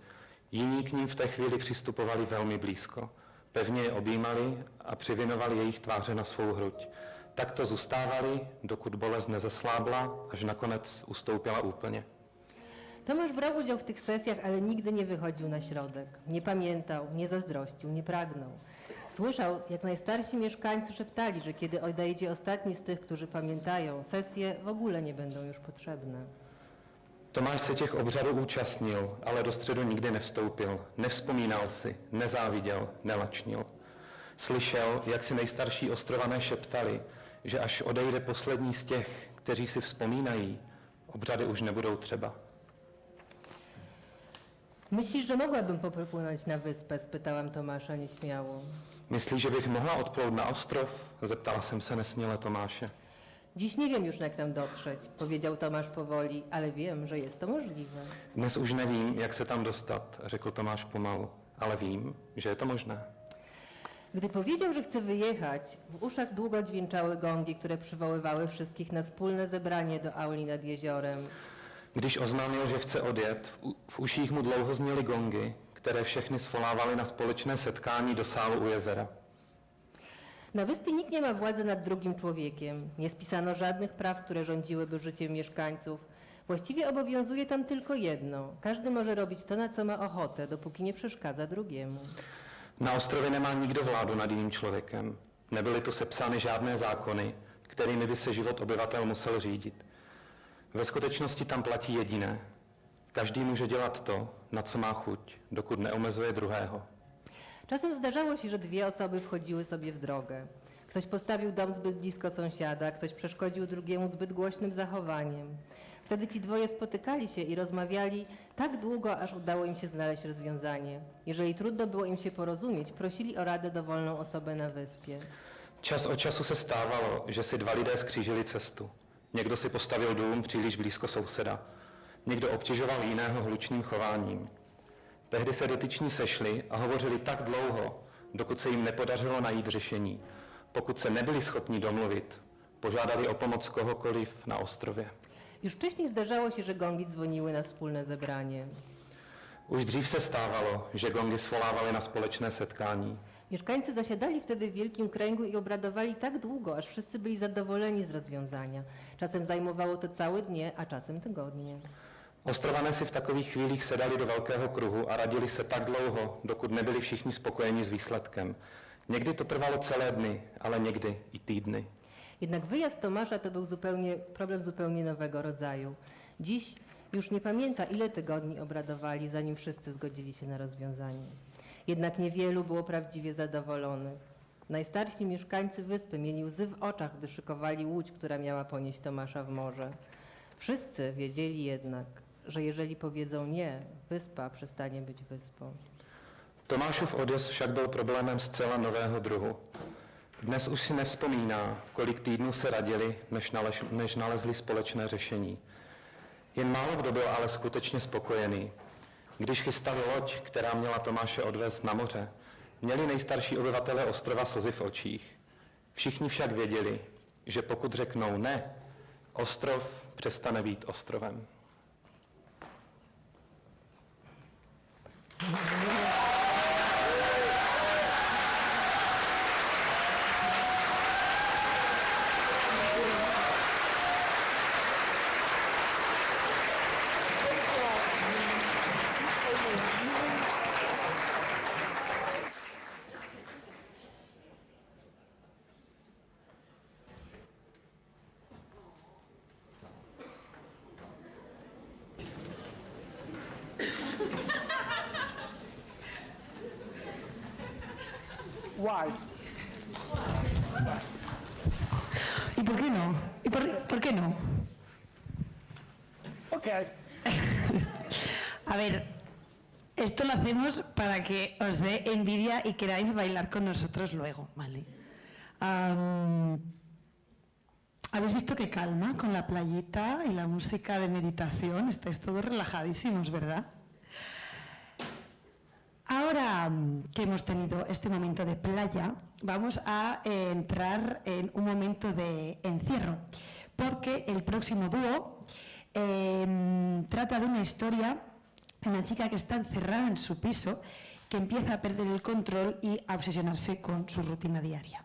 Jiní k ním v té chvíli přistupovali velmi blízko. Pevně je objímali a přivinovali jejich tváře na svou hruď. Takto zůstávali, dokud bolest nezeslábla, až nakonec ustoupila úplně. Tomasz brał udział w tych sesjach, ale nigdy nie wychodził na środek. Nie pamiętał, nie zazdrościł, nie pragnął. Słyszał, jak najstarsi mieszkańcy szeptali, że kiedy odejdzie ostatni z tych, którzy pamiętają, sesje w ogóle nie będą już potrzebne. Tomáš se těch obřadů účastnil, ale do středu nikdy nevstoupil. Nevzpomínal si, nezáviděl, nelačnil. Slyšel, jak si nejstarší ostrované šeptali, že až odejde poslední z těch, kteří si vzpomínají, obřady už nebudou třeba. Myślisz, że mogłabym popłynąć na wyspę? Spytałam Tomasza nieśmiało. Myslíš, že bych mohla odplout na ostrov? Zeptala jsem se nesměle Tomáše. Dziś nie wiem już, jak tam dotrzeć, powiedział Tomasz powoli, ale wiem, że jest to możliwe. Dnes už nevím, jak se tam dostat, řekl Tomáš pomalu, ale vím, že je to možné. Gdy powiedział, że chce wyjechać, w uszach długo dźwięczały gongi, które przywoływały wszystkich na wspólne zebranie do auli nad jeziorem. Když oznámil, že chce odjet, v uších mu dlouho zněly gongy, které všechny svolávaly na společné setkání do sálu u jezera. Na wyspie nikt nie ma władzy nad drugim człowiekiem. Nie spisano żadnych praw, które rządziłyby życiem mieszkańców. Właściwie obowiązuje tam tylko jedno. Każdy może robić to, na co ma ochotę, dopóki nie przeszkadza drugiemu. Na ostrově nemá nikdo vládu nad jiným člověkem. Nebyly tu sepsány žádné zákony, kterými by se život obyvatel musel řídit. Ve skutečnosti tam platí jediné. Každý může dělat to, na co má chuť, dokud neomezuje druhého. Czasem zdarzało się, że dwie osoby wchodziły sobie w drogę. Ktoś postawił dom zbyt blisko sąsiada, ktoś przeszkodził drugiemu zbyt głośnym zachowaniem. Wtedy ci dwoje spotykali się i rozmawiali tak długo, aż udało im się znaleźć rozwiązanie. Jeżeli trudno było im się porozumieć, prosili o radę dowolną osobę na wyspě. Čas od času se stávalo, že si dva lidé skřížili cestu. Někdo si postavil dům příliš blízko souseda. Někdo obtěžoval jiného hlučným chováním. Tehdy se dotyční sešli a hovořili tak dlouho, dokud se jim nepodařilo najít řešení. Pokud se nebyli schopni domluvit, požádali o pomoc kohokoliv na ostrově. Już wcześniej zdarzało się, że gongi dzwoniły na wspólne zebranie. Už dřív se stávalo, že gongy svolávaly na společné setkání. Mieszkańcy zasiadali wtedy w wielkim kręgu i obradowali tak długo, aż wszyscy byli zadowoleni z rozwiązania. Czasem zajmowało to całe dnie, a czasem tygodnie. Ostrované si v takových chvílích sedali do velkého kruhu a radili se tak dlouho, dokud nebyli všichni spokojeni s výsledkem. Někdy to trvalo celé dny, ale někdy i týdny. Jednak wyjazd Tomasza to był problem zupełnie nowego rodzaju. Dziś już nie pamięta, ile tygodni obradowali, zanim wszyscy zgodzili się na rozwiązanie. Jednak niewielu było prawdziwie zadowolonych. Najstarsi mieszkańcy wyspy mieli łzy w oczach, gdy szykowali łódź, która miała ponieść Tomasza w morze. Wszyscy wiedzieli jednak, że jeżeli powiedzą nie, wyspa przestanie być wyspą. Tomášův odjezd však byl problémem zcela nového druhu. Dnes už si nevzpomíná, kolik týdnů se radili, než nalezli společné řešení. Jen málo kdo byl ale skutečně spokojený. Když chystali loď, která měla Tomáše odvést na moře, měli nejstarší obyvatelé ostrova slzy v očích. Všichni však věděli, že pokud řeknou ne, ostrov přestane být ostrovem. Why? ¿Y por qué no? ¿Y por qué no? Okay. A ver, esto lo hacemos para que os dé envidia y queráis bailar con nosotros luego, ¿vale? ¿Habéis visto qué calma con la playita y la música de meditación? Estáis todos relajadísimos, ¿verdad? Ahora que hemos tenido este momento de playa, vamos a entrar en un momento de encierro, porque el próximo dúo trata de una historia de una chica que está encerrada en su piso, que empieza a perder el control y a obsesionarse con su rutina diaria.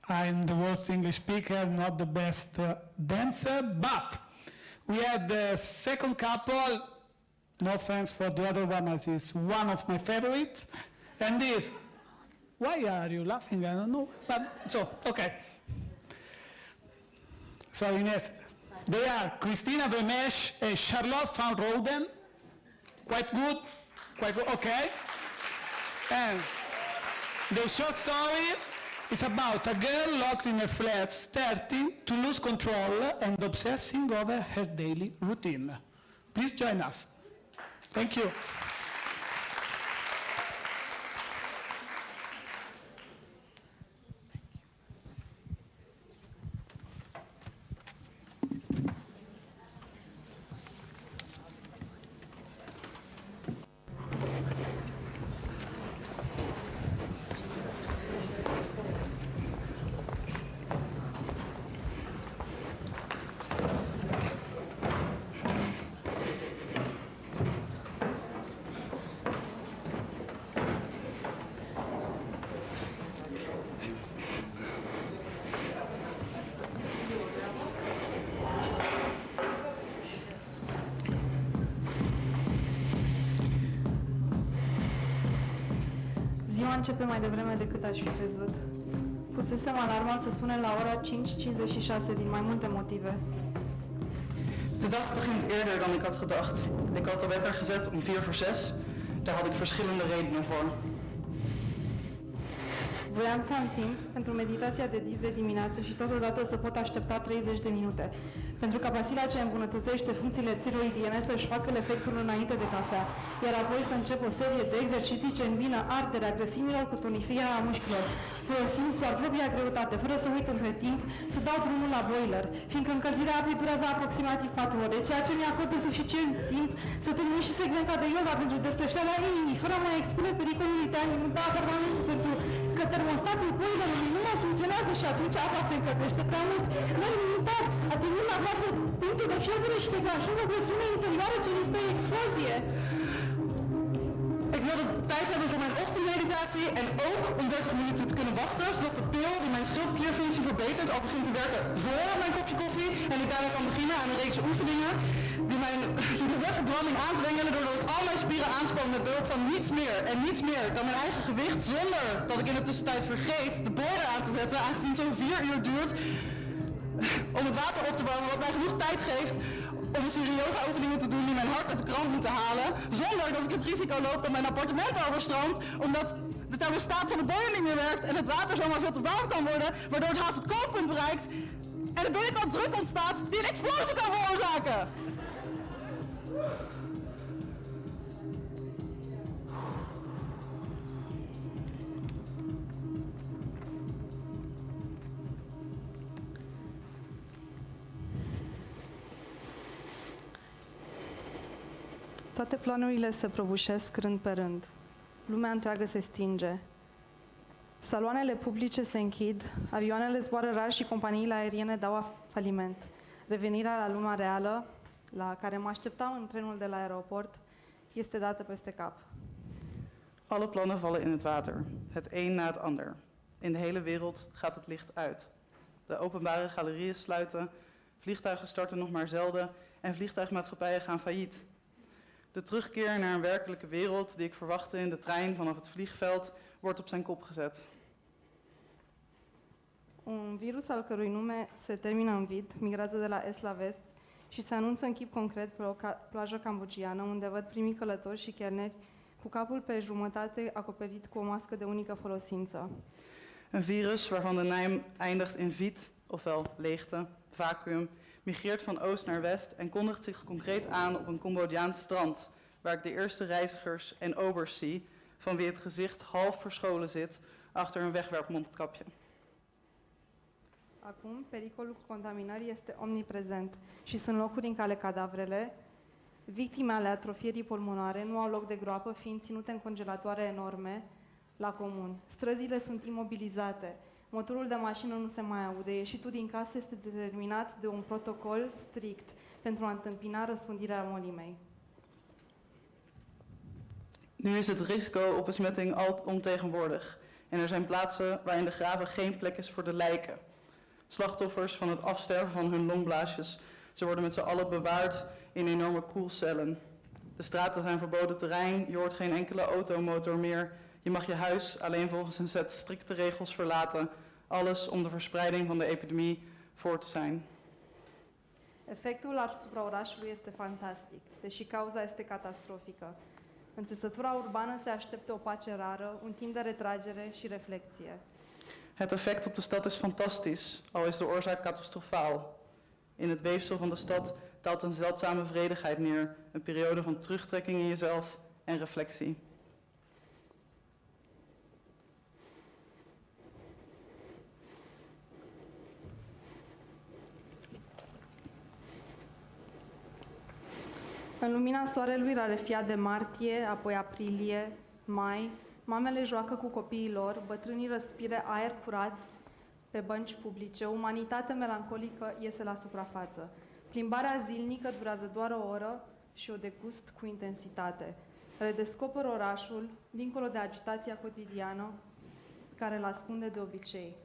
I'm the worst English speaker, not the best dancer, but we had the second couple. No offense for the other one, as is one of my favorites. And this, why are you laughing? I don't know. But, so, okay. So Ines, they are Christina Vermeesch and Charlotte van Roden. Quite good, okay. And the short story is about a girl locked in a flat starting to lose control and obsessing over her daily routine. Please join us. Thank you. Ziua începe mai devreme decât aș fi crezut. Pusesem alarma să sune la ora 5:56 din mai multe motive. De dag begint eerder dan ik had gedacht. Ik had de wekker gezet om 5:45 Daar had ik verschillende redenen voor. Voiam să am timp pentru meditația de dis de dimineață și totodată să pot aștepta 30 de minute. Pentru ca pastila ce îmbunătățește funcțiile tiroidiene să-și facă efectul înainte de cafea, iar apoi să încep o serie de exerciții ce îmbină arderea grăsimilor cu tonificarea mușchilor, folosind doar propria greutate, fără să uit între timp să dau drumul la boiler, fiindcă încălzirea apei durează aproximativ 4 ore, ceea ce mi acordă suficient timp să termin și secvența de yoga pentru descreșterea inimii, fără a mai expune pericolului de a inunda apartamentul, pentru că termostatul boilerului nu mai funcționează și atunci apa se încălzește prea mult. N-am limitat, atingând aproape punctul de fiebare și declanșând o presiune interioară ce riscă explozie. Ik wilde tijd hebben voor mijn ochtendmeditatie en ook om 30 minuten te kunnen wachten, zodat de pil die mijn schildklierfunctie verbetert al begint te werken voor mijn kopje koffie en ik daarna kan beginnen aan een reeks oefeningen die de werkverbranding aanzwengelen doordat ik al mijn spieren aanspan met behulp van niets meer en niets meer dan mijn eigen gewicht, zonder dat ik in de tussentijd vergeet de boiler aan te zetten, aangezien het zo'n 4 uur duurt om het water op te warmen, wat mij genoeg tijd geeft om een serie yoga-oefeningen te doen die mijn hart uit de krant moeten halen, zonder dat ik het risico loop dat mijn appartement overstroomt, omdat de thermostaat van de boiler niet meer werkt en het water zomaar veel te warm kan worden, waardoor het haast het kookpunt bereikt en er binnenkant druk ontstaat die een explosie kan veroorzaken. Toate planurile se prăbușesc rând pe rând. Lumea întreagă se stinge. Saloanele publice se închid, avioanele zboară rar și companiile aeriene dau faliment. Revenirea la lumea reală, la care mă așteptam în trenul de la aeroport, este dată peste cap. Alle plannen vallen in het water, het een na het ander. In de hele wereld gaat het licht uit. De openbare galerieën sluiten, vliegtuigen starten nog maar zelden en vliegtuigmaatschappijen gaan failliet. De terugkeer naar een werkelijke wereld die ik verwachtte in de trein vanaf het vliegveld wordt op zijn kop gezet. Un virus al cărui nume se termină în vid, migrează de la est la vest și se anunță în chip concret pe o plajă cambogiană, unde văd primii călători și cherneri cu capul pe jumătate acoperit cu o mască de unică folosință. Een virus waarvan de naam eindigt in vit, ofwel leegte, vacuüm, migreert van oost naar west en kondigt zich concreet aan op een Cambodjaans strand, waar ik de eerste reizigers en obers zie, van wie het gezicht half verscholen zit achter een wegwerpmondkapje. Acum, pericolul contaminării este omniprezent și sunt locuri în care cadavrele, victime ale atrofierii pulmonare, nu au loc de groapă, fiind ținute în congelatoare enorme la comun. Străzile sunt imobilizate, motorul de mașină nu se mai aude, ieșitul din casă este determinat de un protocol strict pentru a întâmpina răspândirea molimei. Nu is het risico op besmetting al ontegenwoordig en er zijn plaatsen waarin de graven geen plek is voor de lijken. Slachtoffers van het afsterven van hun longblaasjes. Ze worden met z'n allen bewaard in enorme koelcellen. De straten zijn verboden terrein, je hoort geen enkele automotor meer. Je mag je huis alleen volgens een set strikte regels verlaten. Alles om de verspreiding van de epidemie voor te zijn. Efectul asupra orașului este fantastic, deși cauza este catastrofică. În țesătura urbană se așteaptă o pace rară, un timp de retragere și reflecție. Het effect op de stad is fantastisch, al is de oorzaak catastrofaal. In het weefsel van de stad daalt een zeldzame vredigheid neer, een periode van terugtrekking in jezelf en reflectie. În lumina soarelui rarefiat de martie, apoi aprilie, mai, mamele joacă cu copiii lor, bătrânii răspire aer curat pe bănci publice, umanitatea melancolică iese la suprafață. Plimbarea zilnică durează doar o oră și o degust cu intensitate. Redescoper orașul, dincolo de agitația cotidiană, care îl ascunde de obicei.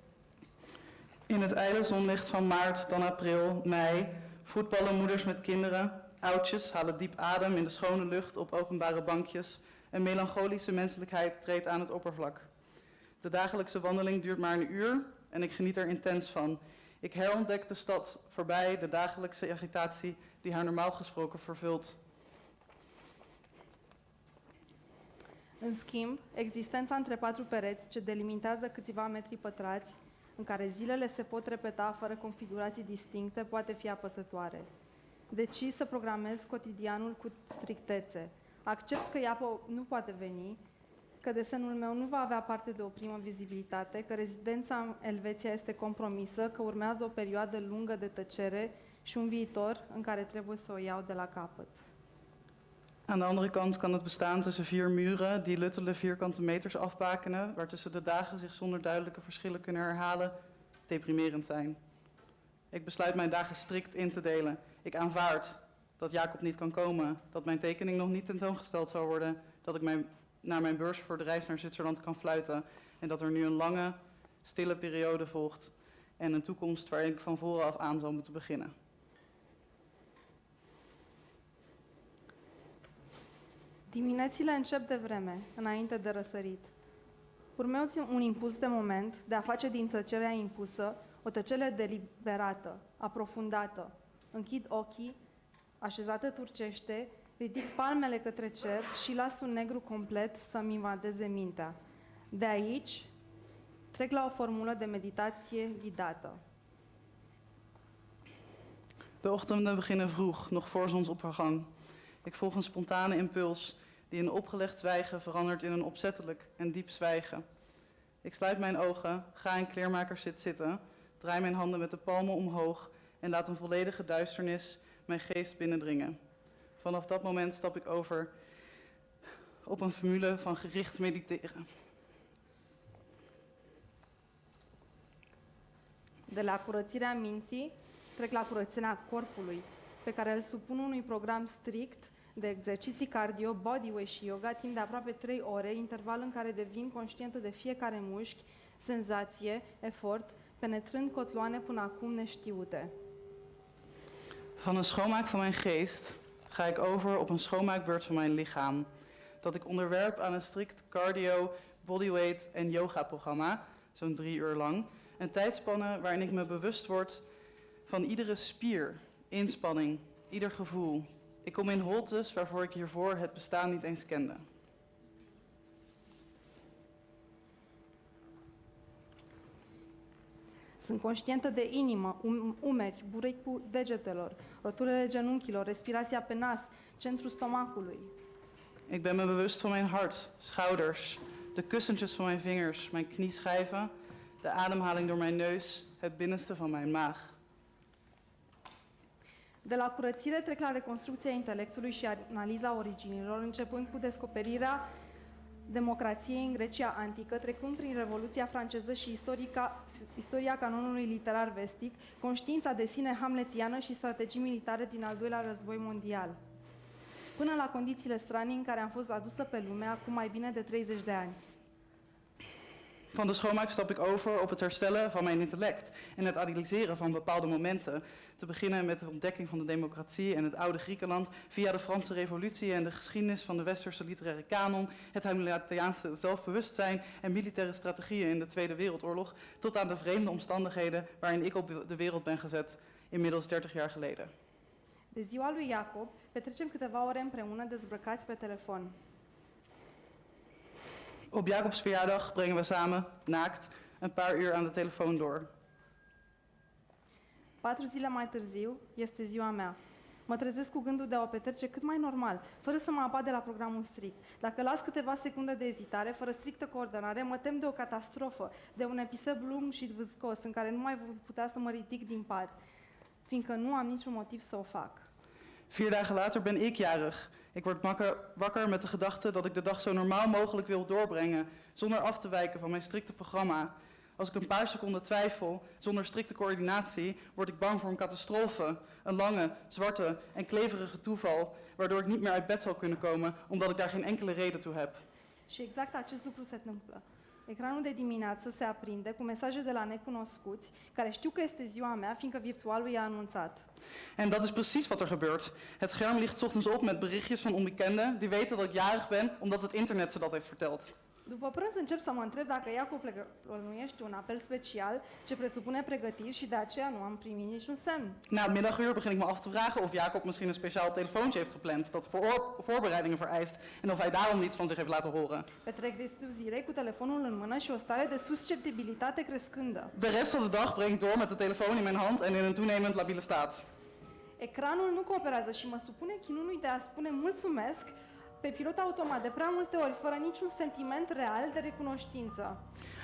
In het ijle zonlicht van maart, dan april, mei, voetballen moeders met kinderen. Oudjes halen diep adem in de schone lucht op openbare bankjes. Een melancholische menselijkheid treedt aan het oppervlak. De dagelijkse wandeling duurt maar een uur en ik geniet er intens van. Ik herontdek de stad voorbij de dagelijkse agitatie die haar normaal gesproken vervult. În schimb, existența între 4 pereți ce delimitează câțiva metri pătrați, în care zilele se pot repeta fără configurații distincte, poate fi apăsătoare. Decizi să programezi cotidianul cu strictețe. Accept că ea nu poate veni, că desenul meu nu va avea parte de o primă vizibilitate, că rezidența în Elveția este compromisă, că urmează o perioadă lungă de tăcere și un viitor în care trebuie să o iau de la capăt. Aan de andere kant kan het bestaan tussen 4 muren die luttele vierkante meters afbakenen, waartussen de dagen zich zonder duidelijke verschillen kunnen herhalen, deprimerend zijn. Ik besluit mijn dagen strikt in te delen. Ik aanvaard dat Jacob niet kan komen, dat mijn tekening nog niet tentoongesteld zal worden, dat ik naar mijn beurs voor de reis naar Zwitserland kan fluiten en dat er nu een lange, stille periode volgt en een toekomst waarin ik van voren af aan zal moeten beginnen. Diminețile încep de vreme, înainte de răsărit. Urmează un impuls de moment de a face din tăcerea impusă o tăcere deliberată, aprofundată. Închid ochii, așezată turcește, ridic palmele către cer și las un negru complet să-mi invadeze mintea. De aici, trec la o formulă de meditație ghidată. De ochtenden beginnen vroeg, nog voor zonsopgang. Ik volg een spontane impuls die in opgelegd zwijgen verandert in een opzettelijk en diep zwijgen. Ik sluit mijn ogen, ga in kleermakerszit zitten, draai mijn handen met de palmen omhoog en laat een volledige duisternis mijn geest binnendringen. Vanaf dat moment stap ik over op een formule van gericht mediteren. De la curățirea minții, trec la curățirea corpului, pe care îl supun unui program strict de exerciții cardio, bodyweight și yoga timp de aproape 3 ore, interval în care devin conștientă de fiecare mușchi, senzație, efort, penetrând cotloane până acum neștiute. Van een schoonmaak van mijn geest ga ik over op een schoonmaakbeurt van mijn lichaam, dat ik onderwerp aan een strikt cardio, bodyweight en yoga-programma, zo'n 3 uur lang, een tijdspanne waarin ik me bewust word van iedere spier, inspanning, ieder gevoel. Ik kom in holtes waarvoor ik hiervoor het bestaan niet eens kende. Sunt conștientă de inimă, umeri, burecul degetelor, rotulele genunchilor, respirația pe nas, centrul stomacului. Ik ben me bewust van mijn hart, schouders, de kussentjes van mijn vingers, mijn knieschijven, de ademhaling door mijn neus, het binnenste van mijn maag. De la curățire trec la reconstrucția intelectului și analiza originilor, începând cu descoperirea democrației în Grecia antică, trecând prin Revoluția franceză și istoria canonului literar vestic, conștiința de sine hamletiană și strategii militare din al doilea război mondial. Până la condițiile stranii în care am fost adusă pe lume acum mai bine de 30 de ani. Van de schoonmaak stap ik over op het herstellen van mijn intellect en het analyseren van bepaalde momenten. Te beginnen met de ontdekking van de democratie en het oude Griekenland, via de Franse Revolutie en de geschiedenis van de westerse literaire kanon, het Hegeliaanse zelfbewustzijn en militaire strategieën in de Tweede Wereldoorlog, tot aan de vreemde omstandigheden waarin ik op de wereld ben gezet, inmiddels 30 jaar geleden. De ziua lui Jacob petrecem câteva ore împreună dezbrăcați pe telefon. Op Jacobs verjaardag brengen we samen, naakt, een paar uur aan de telefoon door. 4 zile mai târziu este ziua mea. Mă trezesc cu gândul de a o petrece cât mai normal, fără să mă abat de la programul strict. Dacă las câteva secunde de ezitare, fără strictă coordonare, mă tem de o catastrofă, de un episod lung și vâscos, în care nu mai voi putea să mă ridic din pat, fiindcă nu am niciun motiv să o fac. 4 dagen later ben ik jarig. Ik word wakker met de gedachte dat ik de dag zo normaal mogelijk wil doorbrengen, zonder af te wijken van mijn strikte programma. Als ik een paar seconden twijfel, zonder strikte coördinatie, word ik bang voor een catastrofe, een lange, zwarte en kleverige toeval, waardoor ik niet meer uit bed zal kunnen komen, omdat ik daar geen enkele reden toe heb. Și exact acest lucru se întâmplă. Ecranul de dimineață se aprinde cu mesaje de la necunoscuți, care știu că este ziua mea, fiindcă virtualul i-a anunțat. En dat is precies wat er gebeurt. Het scherm ligt 's ochtends op met berichtjes van onbekenden die weten dat ik jarig ben, omdat het internet ze dat heeft verteld. După prânz încep să mă întreb dacă Iacob plănuiește un apel special ce presupune pregătiri și de aceea nu am primit niciun semn. Na het middaguur begin ik me af te vragen of Jacob misschien een speciaal telefoontje heeft gepland dat voorbereidingen vereist en of hij daarom niets van zich heeft laten horen. Petrec restul zilei cu telefonul în mână și o stare de susceptibilitate crescândă. De rest van de dag breng ik door met de telefoon in mijn hand en in een toenemend labiele staat. Ecranul nu cooperează și mă supune chinului de a spune mulțumesc pe pilot automat de prea multe ori, fără niciun sentiment real de recunoștință.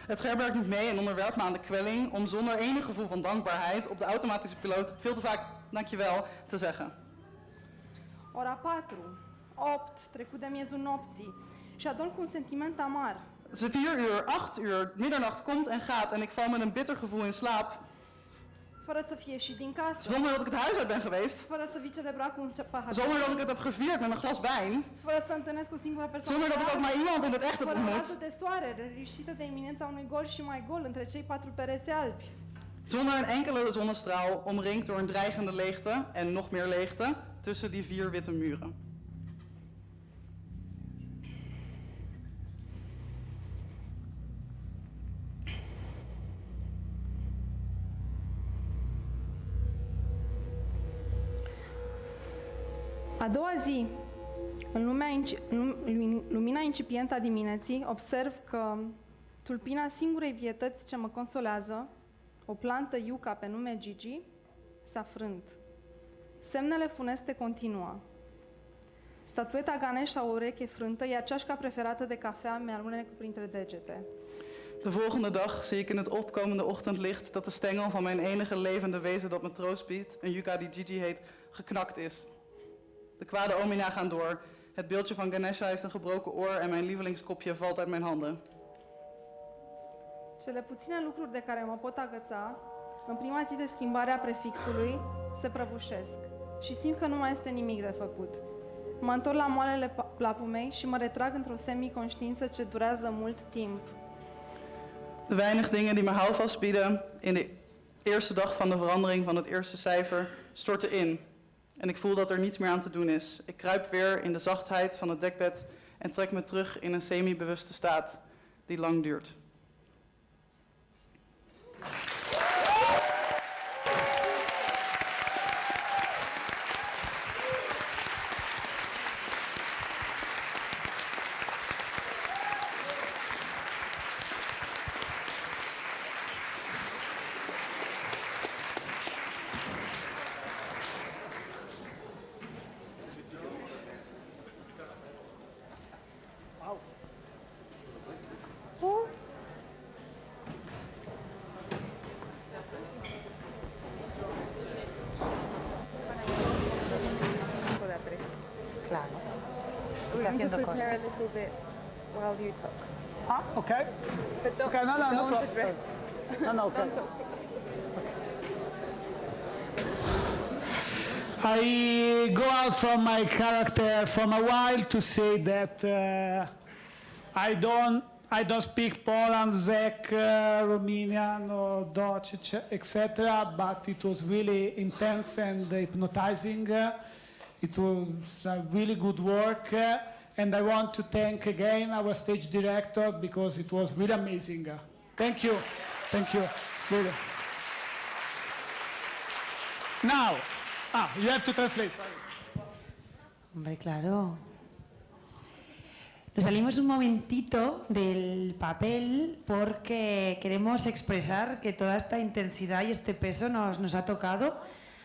Het scherm werkt niet mee en onderwerpt me aan de kwelling om zonder enig gevoel van dankbaarheid op de automatische piloot veel te vaak dankjewel te zeggen. Ora 4, 8, trecut de miezul nopții și adorm cu un sentiment amar. 4 uur, 8 uur, middernacht komt en gaat en ik val met een bitter gevoel in slaap. Fără să fie ieșit din casă. Zonder dat ik het huis uit ben geweest. Fără să fi celebrat cu un pahar. Zonder dat ik het heb gevierd met een glas wijn. Fără să întâlnesc o singură persoană. Zonder dat ik ook maar iemand in het echt heb Fără ontmoet. rază de soare, reliștită de iminența unui gol și mai gol între cei 4 pereți albi. Zonder een enkele zonnestraal, omringd door een dreigende leegte en nog meer leegte tussen die 4 witte muren. A doua zi, în lumina incipientă a dimineții, observ că tulpina singurei vietăți ce mă consolează, o plantă iuca pe nume Gigi, s-a frânt. Semnele funeste continuă. Statueta Ganesh a o ureche frântă, iar ceașca preferată de cafea mi-alunecă printre degete. De volgende dag zie ik in het opkomende ochtendlicht dat de stengel van mijn enige levende wezen dat me troost biedt, een yucca die Gigi heet, geknakt is. De kwade omina gaan door. Het beeldje van Ganesha heeft een gebroken oor en mijn lievelingskopje valt uit mijn handen. Cele puține lucruri de care mă pot agăța, în prima zi de schimbare a prefixului, se prăbușesc și simt că nu mai este nimic de făcut. Mă întorc la moalele plapumei și mă retrag într-o semiconștiință ce durează mult timp. De weinig dingen die me houvast bieden in de eerste dag van de verandering van het eerste cijfer storten in. En ik voel dat er niets meer aan te doen is. Ik kruip weer in de zachtheid van het dekbed en trek me terug in een semi-bewuste staat die lang duurt. Haciendo cosas. A little bit while you talk. Ah, okay. But don't, Okay, no, don't problem. address. No, okay. Don't talk. I go out from my character for a while to say that I don't speak Poland, Czech, Romanian, or Dutch, etc. But it was really intense and hypnotizing. It was a really good work, and I want to thank again our stage director because it was really amazing. Thank you, really. Now, you have to translate. Sorry. Hombre, claro. Nos salimos un momentito del papel porque queremos expresar que toda esta intensidad y este peso nos ha tocado,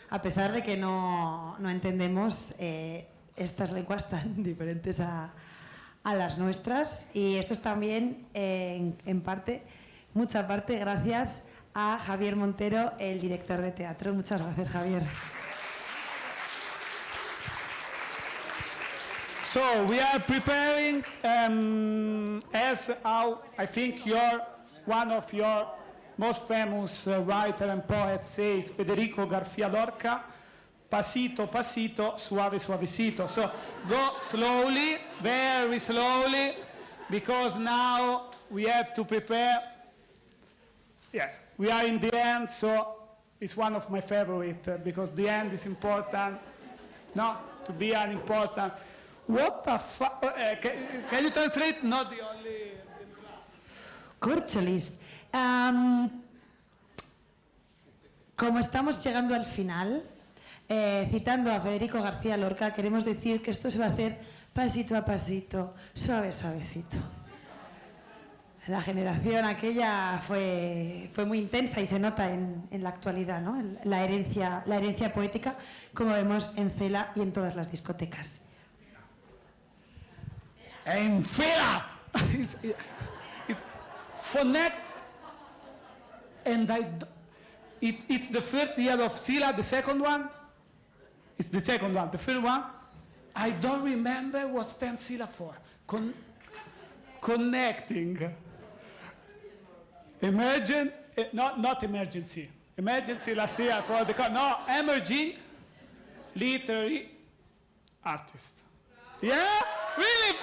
a pesar de que no entendemos estas lenguas tan diferentes a las nuestras. Y esto es también, en parte, mucha parte, gracias a Javier Montero, el director de teatro. Muchas gracias, Javier. So we are preparing, as how I think one of your most famous writer and poet says, Federico García Lorca, pasito, pasito, suave, suavecito. So go slowly, very slowly, because now we have to prepare. Yes, we are in the end, so it's one of my favorite, because the end is important, no, to be an important. What the fuck? Can you translate? Not the only. Corcholis. Como estamos llegando al final, citando a Federico García Lorca, queremos decir que esto se va a hacer pasito a pasito, suave, suavecito. La generación aquella fue muy intensa y se nota en la actualidad, ¿no? La herencia poética, como vemos en CELA y en todas las discotecas. En CELA! It's Phonec, and it's the third year of CELA, the second one. It's the second one. The third one, I don't remember what stands CELA for. Connecting. Emergent, not emergency. Emergency last year for the, no, emerging literary artist. Yeah? Really?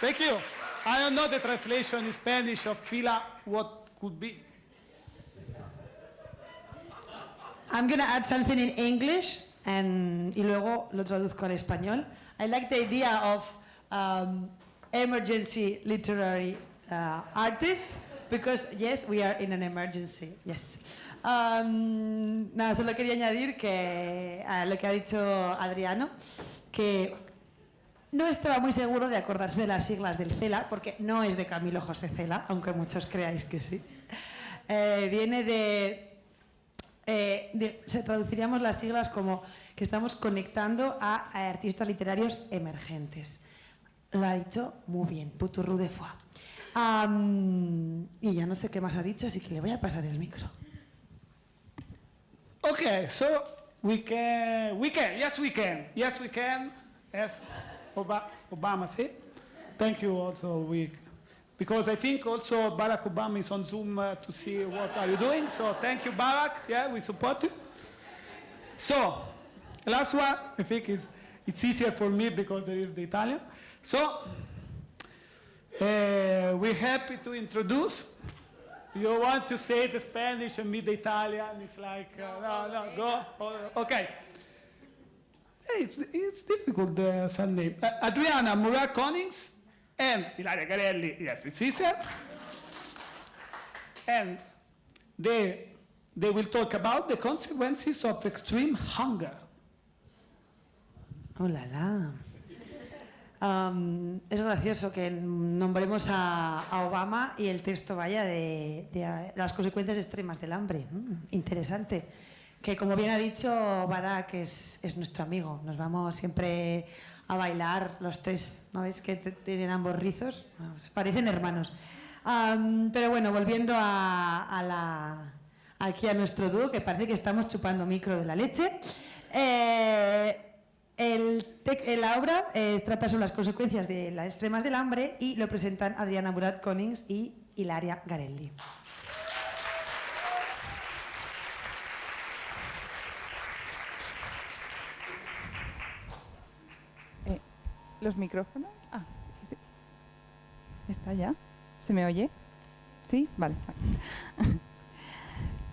Thank you. I don't know the translation in Spanish of fila, what could be. I'm going to add something in English y luego lo traduzco al español. I like the idea of emergency literary artist because, yes, we are in an emergency. Yes. Nada, solo quería añadir que a lo que ha dicho Adriano, que no estaba muy seguro de acordarse de las siglas del CELA, porque no es de Camilo José Cela, aunque muchos creáis que sí. Viene se traduciríamos las siglas como que estamos conectando a artistas literarios emergentes. Lo ha dicho muy bien, puturru de foie. Y ya no sé qué más ha dicho, así que le voy a pasar el micro. Okay, so we can, yes we can, yes, Obama, see? Thank you also, because I think also Barack Obama is on Zoom to see what are you doing, so thank you Barack, yeah, we support you. So, last one, I think it's easier for me because there is the Italian. So, we're happy to introduce. You want to say the Spanish and me the Italian, it's like, no, go, okay. It's difficult, the surname. Adriana Murat-Konings and Ilaria Garelli, yes, it's easier. And they will talk about the consequences of extreme hunger. ¡Oh, la, la! Es gracioso que nombremos a Obama y el texto vaya de las consecuencias extremas del hambre. Interesante. Que como bien ha dicho Barack, es nuestro amigo. Nos vamos siempre a bailar los tres. ¿No veis que tienen ambos rizos? Nos parecen hermanos. Pero bueno, volviendo aquí a nuestro dúo, que parece que estamos chupando micro de la leche. La obra trata sobre las consecuencias de las extremas del hambre y lo presentan Adriana Murat-Konings y Ilaria Garelli. ¿Los micrófonos? Ah, sí. ¿Está ya? ¿Se me oye? ¿Sí? Vale.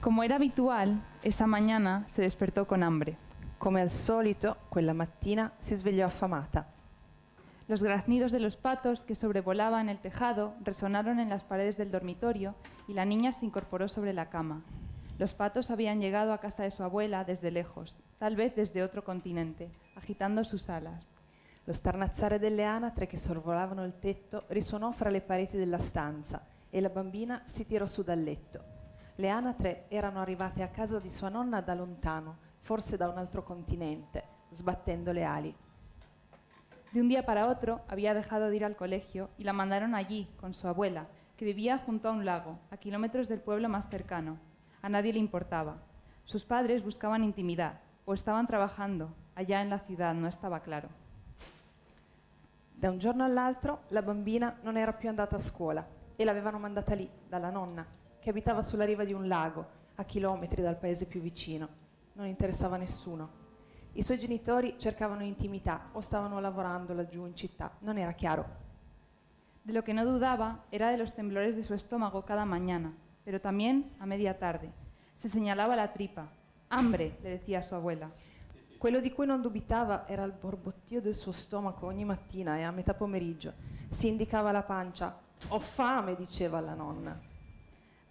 Como era habitual, esa mañana se despertó con hambre. Come al solito, quella mattina si svegliò affamata. Los graznidos de los patos que sobrevolaban el tejado resonaron en las paredes del dormitorio y la niña se incorporó sobre la cama. Los patos habían llegado a casa de su abuela desde lejos, tal vez desde otro continente, agitando sus alas. Lo starnazzare delle anatre che sorvolavano il tetto risuonò fra le pareti della stanza e la bambina si tirò su dal letto. Le anatre erano arrivate a casa di sua nonna da lontano, forse da un altro continente, sbattendo le ali. De un día para otro había dejado de ir al colegio y la mandaron allí con su abuela, que vivía junto a un lago, a kilómetros del pueblo más cercano. A nadie le importaba. Sus padres buscaban intimidad o estaban trabajando. Allá en la ciudad no estaba claro. Da un giorno all'altro la bambina non era più andata a scuola e l'avevano mandata lì, dalla nonna, che abitava sulla riva di un lago, a chilometri dal paese più vicino. Non interessava nessuno. I suoi genitori cercavano intimità o stavano lavorando laggiù in città, non era chiaro. De lo que no dudaba era de los temblores de su estómago cada mañana, pero también a media tarde. Se señalaba la tripa. Hambre, le decía a su abuela. Quello di cui non dubitava era il borbottio del suo stomaco ogni mattina e a metà pomeriggio. Si indicava la pancia. Ho fame, diceva la nonna.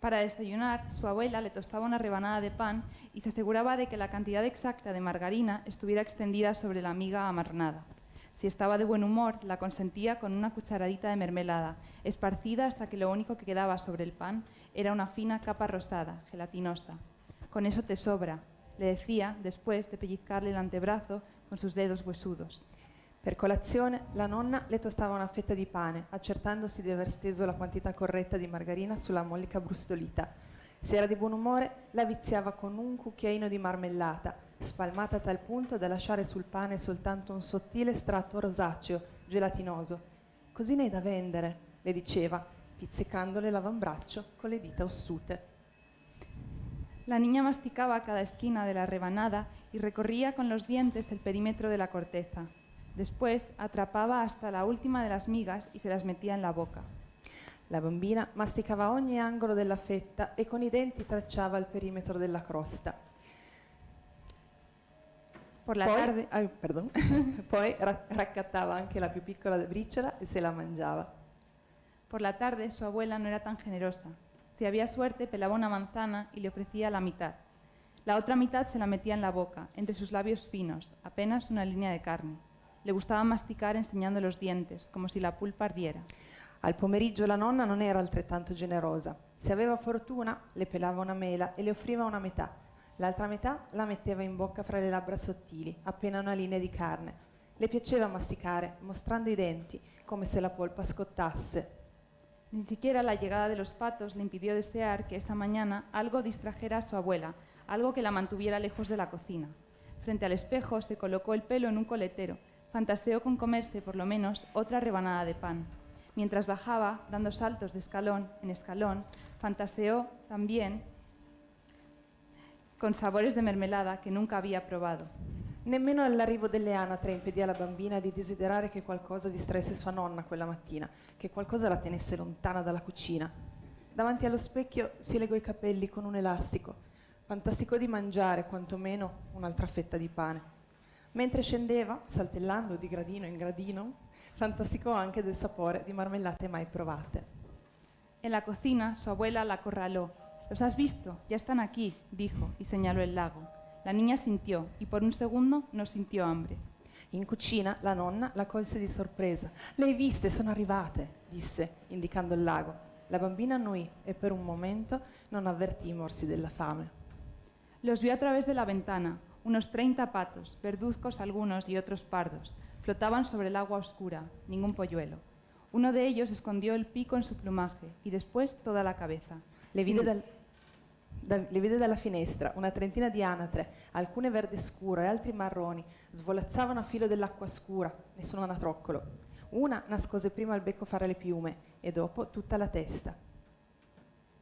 Para desayunar, su abuela le tostaba una rebanada de pan y se aseguraba de que la cantidad exacta de margarina estuviera extendida sobre la miga amarnada. Si estaba de buen humor, la consentía con una cucharadita de mermelada, esparcida hasta que lo único que quedaba sobre el pan era una fina capa rosada, gelatinosa. Con eso te sobra, le decía después de pellizcarle el antebrazo con sus dedos huesudos. Per colazione la nonna le tostava una fetta di pane, accertandosi di aver steso la quantità corretta di margarina sulla mollica brustolita. Se era di buon umore, la viziava con un cucchiaino di marmellata, spalmata a tal punto da lasciare sul pane soltanto un sottile strato rosaceo, gelatinoso. Così ne hai da vendere, le diceva, pizzicandole l'avambraccio con le dita ossute. La niña masticaba cada esquina de la rebanada y recorría con los dientes el perímetro de la corteza. Después atrapaba hasta la última de las migas y se las metía en la boca. La bambina masticava ogni angolo della fetta e con i denti tracciava il perimetro della crosta. Por la tarde... Poi raccattava anche la più piccola briciola e se la mangiava. Por la tarde su abuela no era tan generosa. Si había suerte, pelaba una manzana y le ofrecía la mitad. La otra mitad se la metía en la boca, entre sus labios finos, apenas una línea de carne. Le gustaba masticar enseñando los dientes, como si la pulpa ardiera. Al pomeriggio la nonna non era altrettanto generosa. Se aveva fortuna, le pelava una mela e le offriva una metà. L'altra metà la metteva in bocca fra le labbra sottili, appena una linea di carne. Le piaceva masticare, mostrando i denti, come se la polpa scottasse. Ni siquiera la llegada de los patos le impidió desear que esa mañana algo distrajera a su abuela, algo que la mantuviera lejos de la cocina. Frente al espejo se colocó el pelo en un coletero, fantaseó con comerse por lo menos otra rebanada de pan. Mientras bajaba, dando saltos de escalón en escalón, fantaseó también con sabores de mermelada que nunca había probado. Nemmeno all'arrivo delle anatre impedì alla bambina di desiderare che qualcosa distraesse sua nonna quella mattina, che qualcosa la tenesse lontana dalla cucina. Davanti allo specchio si legò i capelli con un elastico, fantasticò di mangiare quantomeno un'altra fetta di pane. Mentre scendeva, saltellando di gradino in gradino, fantasticò anche del sapore di marmellate mai provate. En la cocina, su abuela la acorraló. «¿Los has visto? Ya están aquí», dijo, y señaló el lago. La niña sintió, y por un segundo no sintió hambre. In cucina la nonna la colse di sorpresa. «Le hai viste? Sono arrivate», disse, indicando il lago. La bambina annuì e per un momento non avvertì i morsi della fame. Los vio a través de la ventana. Unos 30 patos, verduzcos algunos y otros pardos, flotaban sobre el agua oscura, ningún polluelo. Uno de ellos escondió el pico en su plumaje y después toda la cabeza. Le vide dalla finestra una trentina di anatre, alcune verde scuro e altri marroni, svolazzavano a filo dell'acqua scura, nessun anatroccolo. Una nascose prima il becco fra le piume e dopo tutta la testa.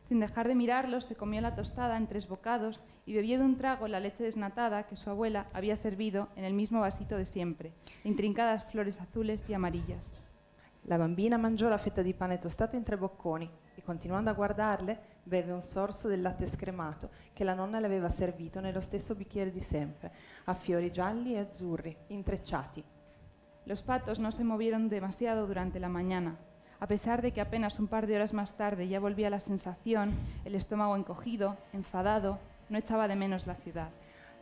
Sin dejar de mirarlos, se comió la tostada en 3 bocados y bebió de un trago la leche desnatada que su abuela había servido en el mismo vasito de siempre, intrincadas flores azules y amarillas. La bambina mangiò la fetta di pane tostato in 3 bocconi e, continuando a guardarle, beve un sorso del latte scremato che la nonna le aveva servito nello stesso bicchiere di sempre, a fiori gialli e azzurri, intrecciati. Los patos no se movieron demasiado durante la mañana. A pesar de que apenas un par de horas más tarde ya volvía la sensación, el estómago encogido, enfadado, no echaba de menos la ciudad.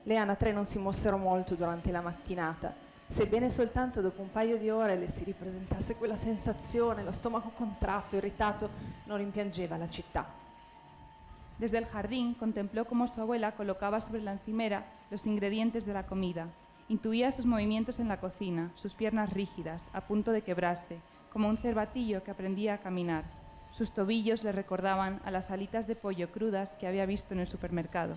Le anatre non si mossero molto durante la mattinata, sebbene soltanto dopo un paio di ore le si ripresentasse quella sensazione, lo stomaco contratto, irritato, non rimpiangeva la città. Desde el jardín contempló cómo su abuela colocaba sobre la encimera los ingredientes de la comida. Intuía sus movimientos en la cocina, sus piernas rígidas, a punto de quebrarse, como un cervatillo que aprendía a caminar. Sus tobillos le recordaban a las alitas de pollo crudas que había visto en el supermercado.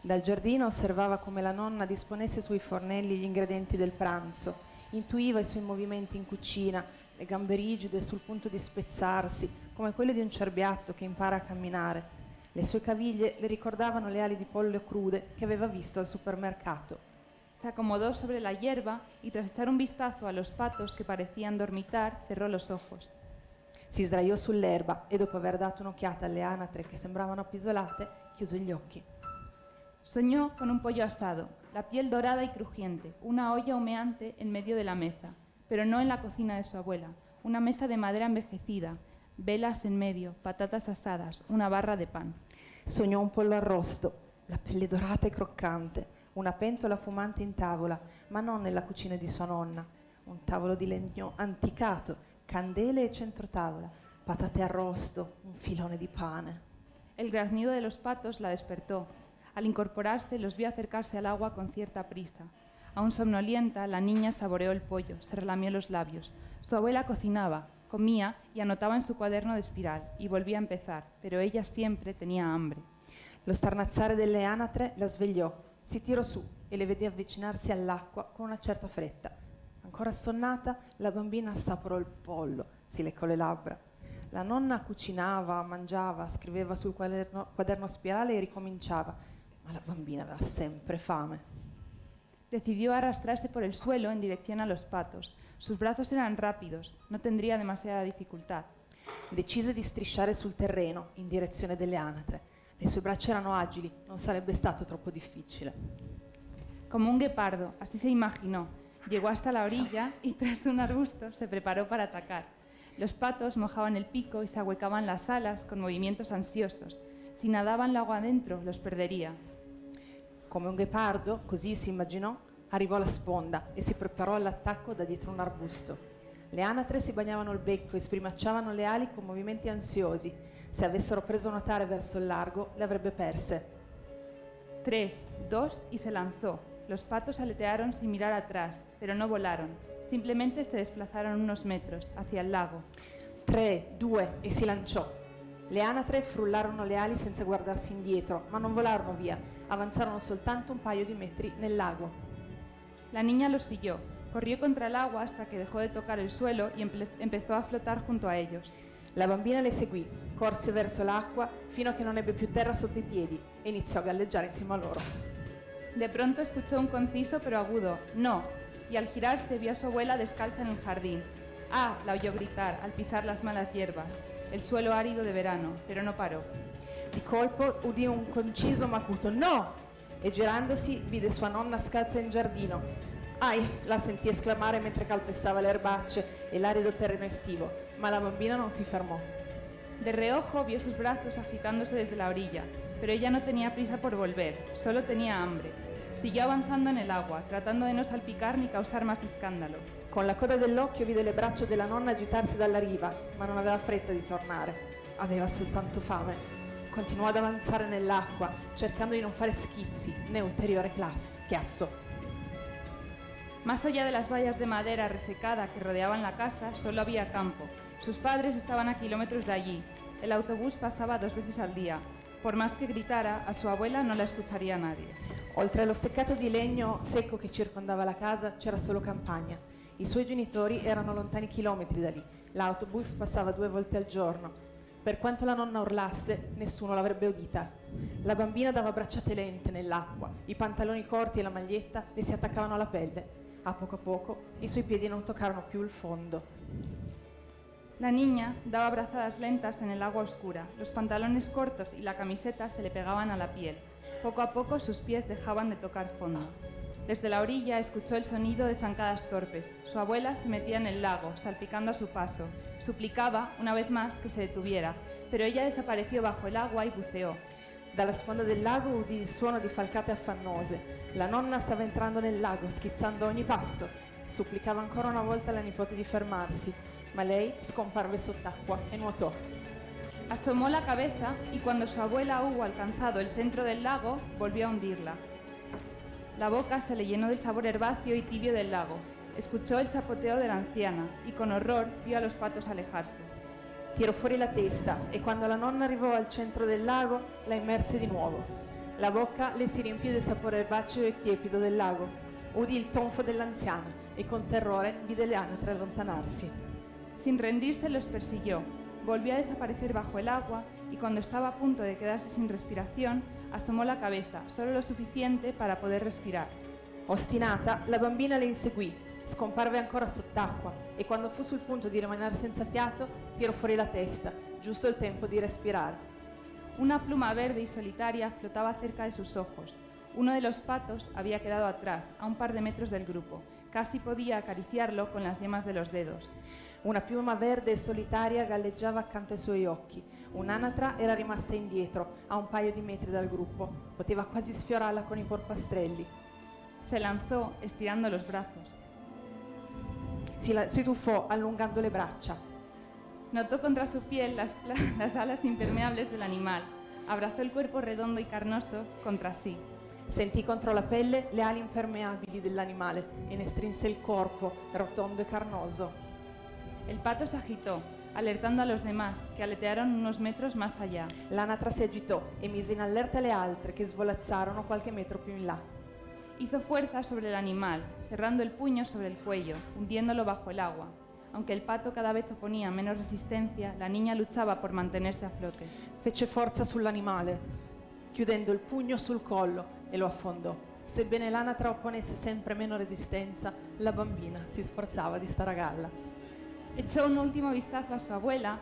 Dal giardino osservava come la nonna disponesse sui fornelli gli ingredienti del pranzo, intuiva i suoi movimenti in cucina, le gambe rigide sul punto di spezzarsi, come quelle di un cerbiatto che impara a camminare. Le sue caviglie le ricordavano le ali di pollo crude che aveva visto al supermercato. Se acomodó sobre la hierba y tras echar un vistazo a los patos que parecían dormitar, cerró los ojos. Si sdraiò sull'erba e dopo aver dato un'occhiata alle anatre che sembravano appisolate, chiuse gli occhi. Soñó con un pollo asado, la piel dorada y crujiente, una olla humeante en medio de la mesa, pero no en la cocina de su abuela, una mesa de madera envejecida, velas en medio, patatas asadas, una barra de pan. Sognò un pollo arrosto, la pelle dorata e croccante, una pentola fumante in tavola, ma non nella cucina di sua nonna. Un tavolo di legno anticato, candele e centrotavola, patate arrosto, un filone di pane. El graznido de los patos la despertó. Al incorporarse, los vio acercarse al agua con cierta prisa. Aún somnolienta, la niña saboreó el pollo, se relamió los labios. Su abuela cocinaba, comía y anotaba en su cuaderno de espiral, y volvía a empezar, pero ella siempre tenía hambre. Lo starnazzare delle anatre la svegliò, si tirò su e le vede avvicinarsi all'acqua con una certa fretta. Ancora assonnata, la bambina assaporò il pollo, si leccò le labbra. La nonna cucinava, mangiava, scriveva sul quaderno a spirale e ricominciava, ma la bambina aveva sempre fame. Decidió arrastrarse por el suelo en dirección a los patos. Sus brazos eran rápidos, no tendría demasiada dificultad. Decise di strisciare sul terreno in direzione delle anatre. Le sue braccia erano agili, non sarebbe stato troppo difficile. Como un guepardo, así se imaginó. Llegó hasta la orilla y tras un arbusto se preparó para atacar. Los patos mojaban el pico y se ahuecaban las alas con movimientos ansiosos. Si nadaban lago adentro, los perdería. Come un ghepardo, così si immaginò, arrivò alla sponda e si preparò all'attacco da dietro un arbusto. Le anatre si bagnavano il becco e sprimacciavano le ali con movimenti ansiosi. Se avessero preso nuotare verso il largo, le avrebbe perse. 3, 2 y se lanzó. Los patos aletearon sin mirar atrás, pero no volaron. Simplemente se desplazaron unos metros, hacia il lago. 3, 2 e si lanciò. Le anatre frullarono le ali senza guardarsi indietro, ma non volarono via. Avanzarono soltanto un paio di metri nel lago. La niña los siguió. Corrió contra el agua hasta que dejó de tocar el suelo y empezó a flotar junto a ellos. La bambina le seguì, corse verso l'acqua fino a che non ebbe più terra sotto i piedi e iniziò a galleggiare insieme a loro. De pronto escuchó un conciso pero agudo «no», y al girarse vio a su abuela descalza en el jardín. «Ah», la oyó gritar al pisar las malas hierbas, el suelo árido de verano, pero no paró. Di colpo udì un conciso ma acuto «no!» e girandosi vide sua nonna scalza in giardino. «Ai!» la sentì esclamare mentre calpestava le erbacce e l'arido terreno estivo, ma la bambina non si fermò. De reojo vio sus brazos agitándose desde la orilla, pero ella no tenía prisa por volver, solo tenía hambre. Siguió avanzando en el agua, tratando de no salpicar ni causar más escándalo. Con la coda dell'occhio vide le braccia della nonna agitarsi dalla riva, ma non aveva fretta di tornare. Aveva soltanto fame. Continuò ad avanzare nell'acqua, cercando di non fare schizzi né ulteriore chiasso. Más allá de las vallas de madera resecada que rodeaban la casa, solo había campo. Sus padres estaban a kilómetros de allí. El autobús pasaba 2 veces al día. Por más que gritara, a su abuela no la escucharía nadie. Oltre allo steccato di legno secco che circondava la casa c'era solo campagna. I suoi genitori erano lontani chilometri da lì. L'autobus passava 2 volte al giorno. Per quanto la nonna urlasse, nessuno l'avrebbe udita. La bambina dava bracciate lente nell'acqua. I pantaloni corti e la maglietta le si attaccavano alla pelle. A poco i suoi piedi non toccarono più il fondo. La niña daba brazadas lentas en el agua oscura. Los pantalones cortos y la camiseta se le pegaban a la piel. Poco a poco sus pies dejaban de tocar fondo. Desde la orilla escuchó el sonido de zancadas torpes. Su abuela se metía en el lago, salpicando a su paso. Suplicaba, una vez más, que se detuviera, pero ella desapareció bajo el agua y buceó. Dalla sponda del lago udì il suono di falcate affannose. La nonna stava entrando nel lago, schizzando a ogni passo. Supplicava ancora una volta alla nipote di fermarsi, ma lei scomparve sott'acqua e nuotò. Asomó la cabeza y cuando su abuela hubo alcanzado el centro del lago, volvió a hundirla. La boca se le llenó del sabor herbáceo y tibio del lago. Escuchó el chapoteo de la anciana y con horror vio a los patos alejarse. Tirò fuori la testa e quando la nonna arrivò al centro del lago la immerse di nuovo. La bocca le si riempì del sapore erbaceo e tiepido del lago. Udì il tonfo dell'anziana e con terrore vide le anatre allontanarsi. Sin rendirse los persiguió. Volvió a desaparecer bajo el agua y cuando estaba a punto de quedarse sin respiración, asomó la cabeza, solo lo suficiente para poder respirar. Ostinata, la bambina le inseguì, scomparve ancora sott'acqua e quando fu sul punto di rimanere senza fiato, tirò fuori la testa, giusto il tempo di respirare. Una pluma verde y solitaria flotaba cerca de sus ojos. Uno de los patos había quedado atrás, a un par de metros del grupo, Casi podía acariciarlo con las yemas de los dedos. Una piuma verde e solitaria galleggiava accanto ai suoi occhi. Un'anatra era rimasta indietro, a un paio di metri dal gruppo. Poteva quasi sfiorarla con i polpastrelli. Se lanzó estirando los brazos. Si tuffò allungando le braccia. Notó contra su piel las alas impermeables del animal. Abrazó el cuerpo redondo y carnoso contra sí. Sentì contro la pelle le ali impermeabili dell'animale e ne strinse il corpo, rotondo e carnoso. El pato se agitó, alertando a los demás, que aletearon unos metros más allá. L'anatra si agitò e mise in allerta le altre, che svolazzarono qualche metro più in là. Hizo fuerza sobre el animal, cerrando el puño sobre el cuello, hundiéndolo bajo el agua. Aunque el pato cada vez oponía menos resistencia, la niña luchaba por mantenerse a flote. Fece forza sull'animale, chiudendo il pugno sul collo, e lo affondò. Sebbene l'anatra opponesse sempre meno resistenza, la bambina si sforzava di stare a galla. Echó un último vistazo a su abuela,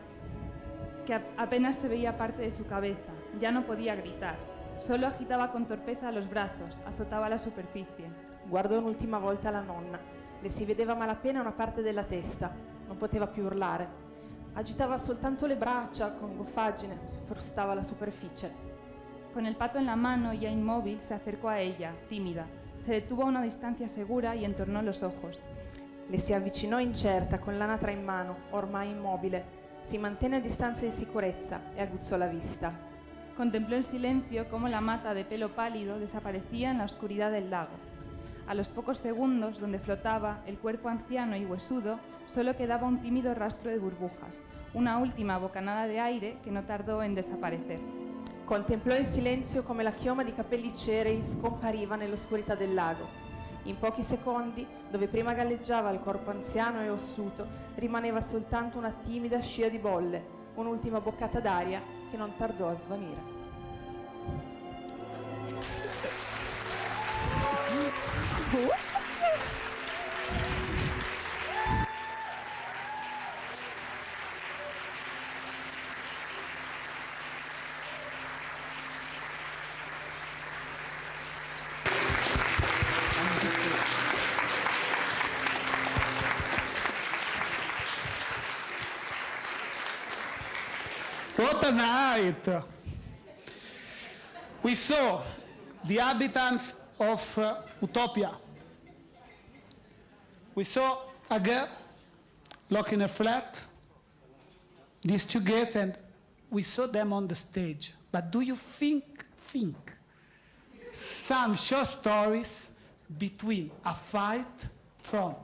que apenas se veía parte de su cabeza. Ya no podía gritar. Solo agitaba con torpeza los brazos, azotaba la superficie. Guardò un'ultima volta la nonna. Le si vedeva malapena una parte della testa. Non poteva più urlare. Agitava soltanto le braccia con goffaggine, frustava la superficie. Con el pato en la mano, ya inmóvil, se acercó a ella, tímida. Se detuvo a una distancia segura y entornó los ojos. Le si avvicinò incerta, con l'anatra in mano, ormai immobile. Si mantenne a distanza di sicurezza e aguzzò la vista. Contempló en silencio cómo la mata de pelo pálido desaparecía en la oscuridad del lago. A los pocos segundos, donde flotaba el cuerpo anciano y huesudo, solo quedaba un tímido rastro de burbujas, una última bocanada de aire que no tardó en desaparecer. Contemplò in silenzio come la chioma di capelli cerei scompariva nell'oscurità del lago. In pochi secondi, dove prima galleggiava il corpo anziano e ossuto, rimaneva soltanto una timida scia di bolle, un'ultima boccata d'aria che non tardò a svanire. What a night! We saw the inhabitants of Utopia. We saw a girl looking a flat, these two girls, and we saw them on the stage. But do you think some short stories between a fight from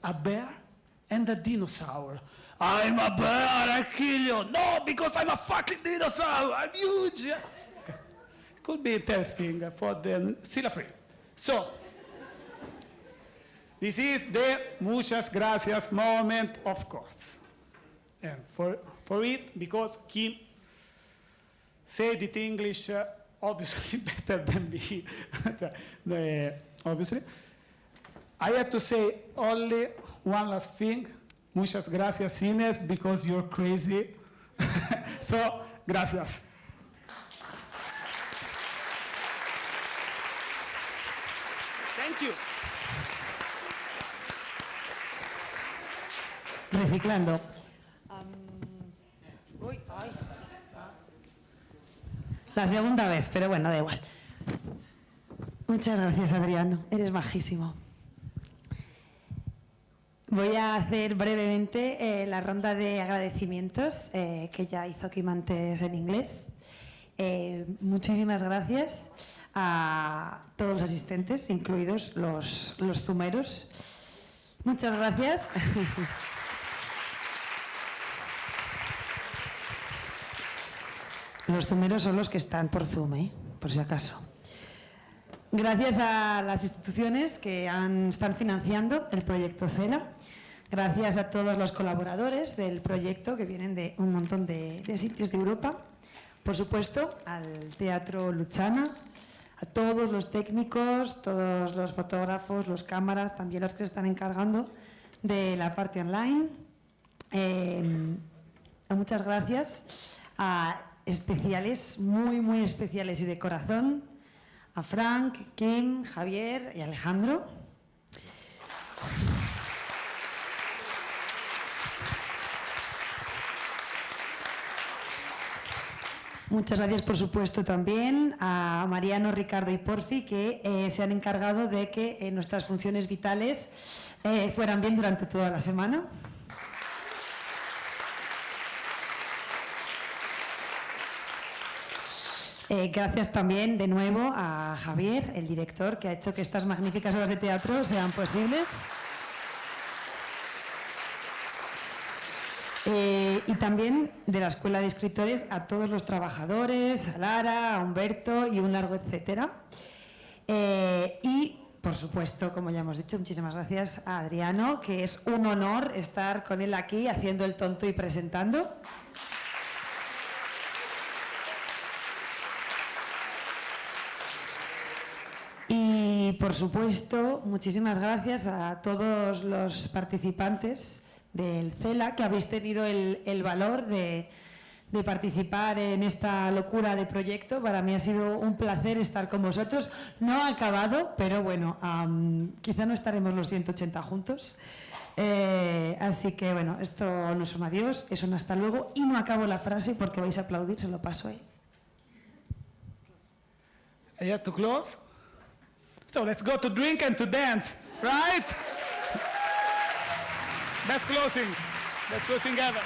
a bear and a dinosaur? I'm a bear, I kill you. No, because I'm a fucking dinosaur, I'm huge. Okay. Could be interesting for the CELA Free. So, this is the muchas gracias moment, of course. And for it, because Kim said it English obviously better than me, obviously. I have to say only one last thing. Muchas gracias, Inés, because you're crazy. So, gracias. Thank you. Reciclando. La segunda vez, pero bueno, da igual. Muchas gracias, Adriano. Eres majísimo. Voy a hacer brevemente la ronda de agradecimientos que ya hizo Kim antes en inglés. Muchísimas gracias a todos los asistentes, incluidos los zumeros. Muchas gracias. Los zumeros son los que están por Zoom, por si acaso. Gracias a las instituciones que están financiando el proyecto CELA. Gracias a todos los colaboradores del proyecto que vienen de un montón de sitios de Europa. Por supuesto, al Teatro Luchana, a todos los técnicos, todos los fotógrafos, los cámaras, también los que se están encargando de la parte online. Muchas gracias a especiales, muy, muy especiales y de corazón, a Frank, Kim, Javier y Alejandro. Muchas gracias, por supuesto, también a Mariano, Ricardo y Porfi, que se han encargado de que nuestras funciones vitales fueran bien durante toda la semana. Gracias también de nuevo a Javier, el director, que ha hecho que estas magníficas obras de teatro sean posibles. Y también de la Escuela de Escritores a todos los trabajadores, a Lara, a Humberto y un largo etcétera. Y, por supuesto, como ya hemos dicho, muchísimas gracias a Adriano, que es un honor estar con él aquí haciendo el tonto y presentando. Y, por supuesto, muchísimas gracias a todos los participantes del CELA, que habéis tenido el valor de participar en esta locura de proyecto. Para mí ha sido un placer estar con vosotros. No ha acabado, pero bueno, quizá no estaremos los 180 juntos. Así que bueno, esto no es un adiós, es un hasta luego. Y no acabo la frase porque vais a aplaudir, se lo paso ahí. I have to close. So let's go to drink and to dance, right? That's closing. Let's closing together.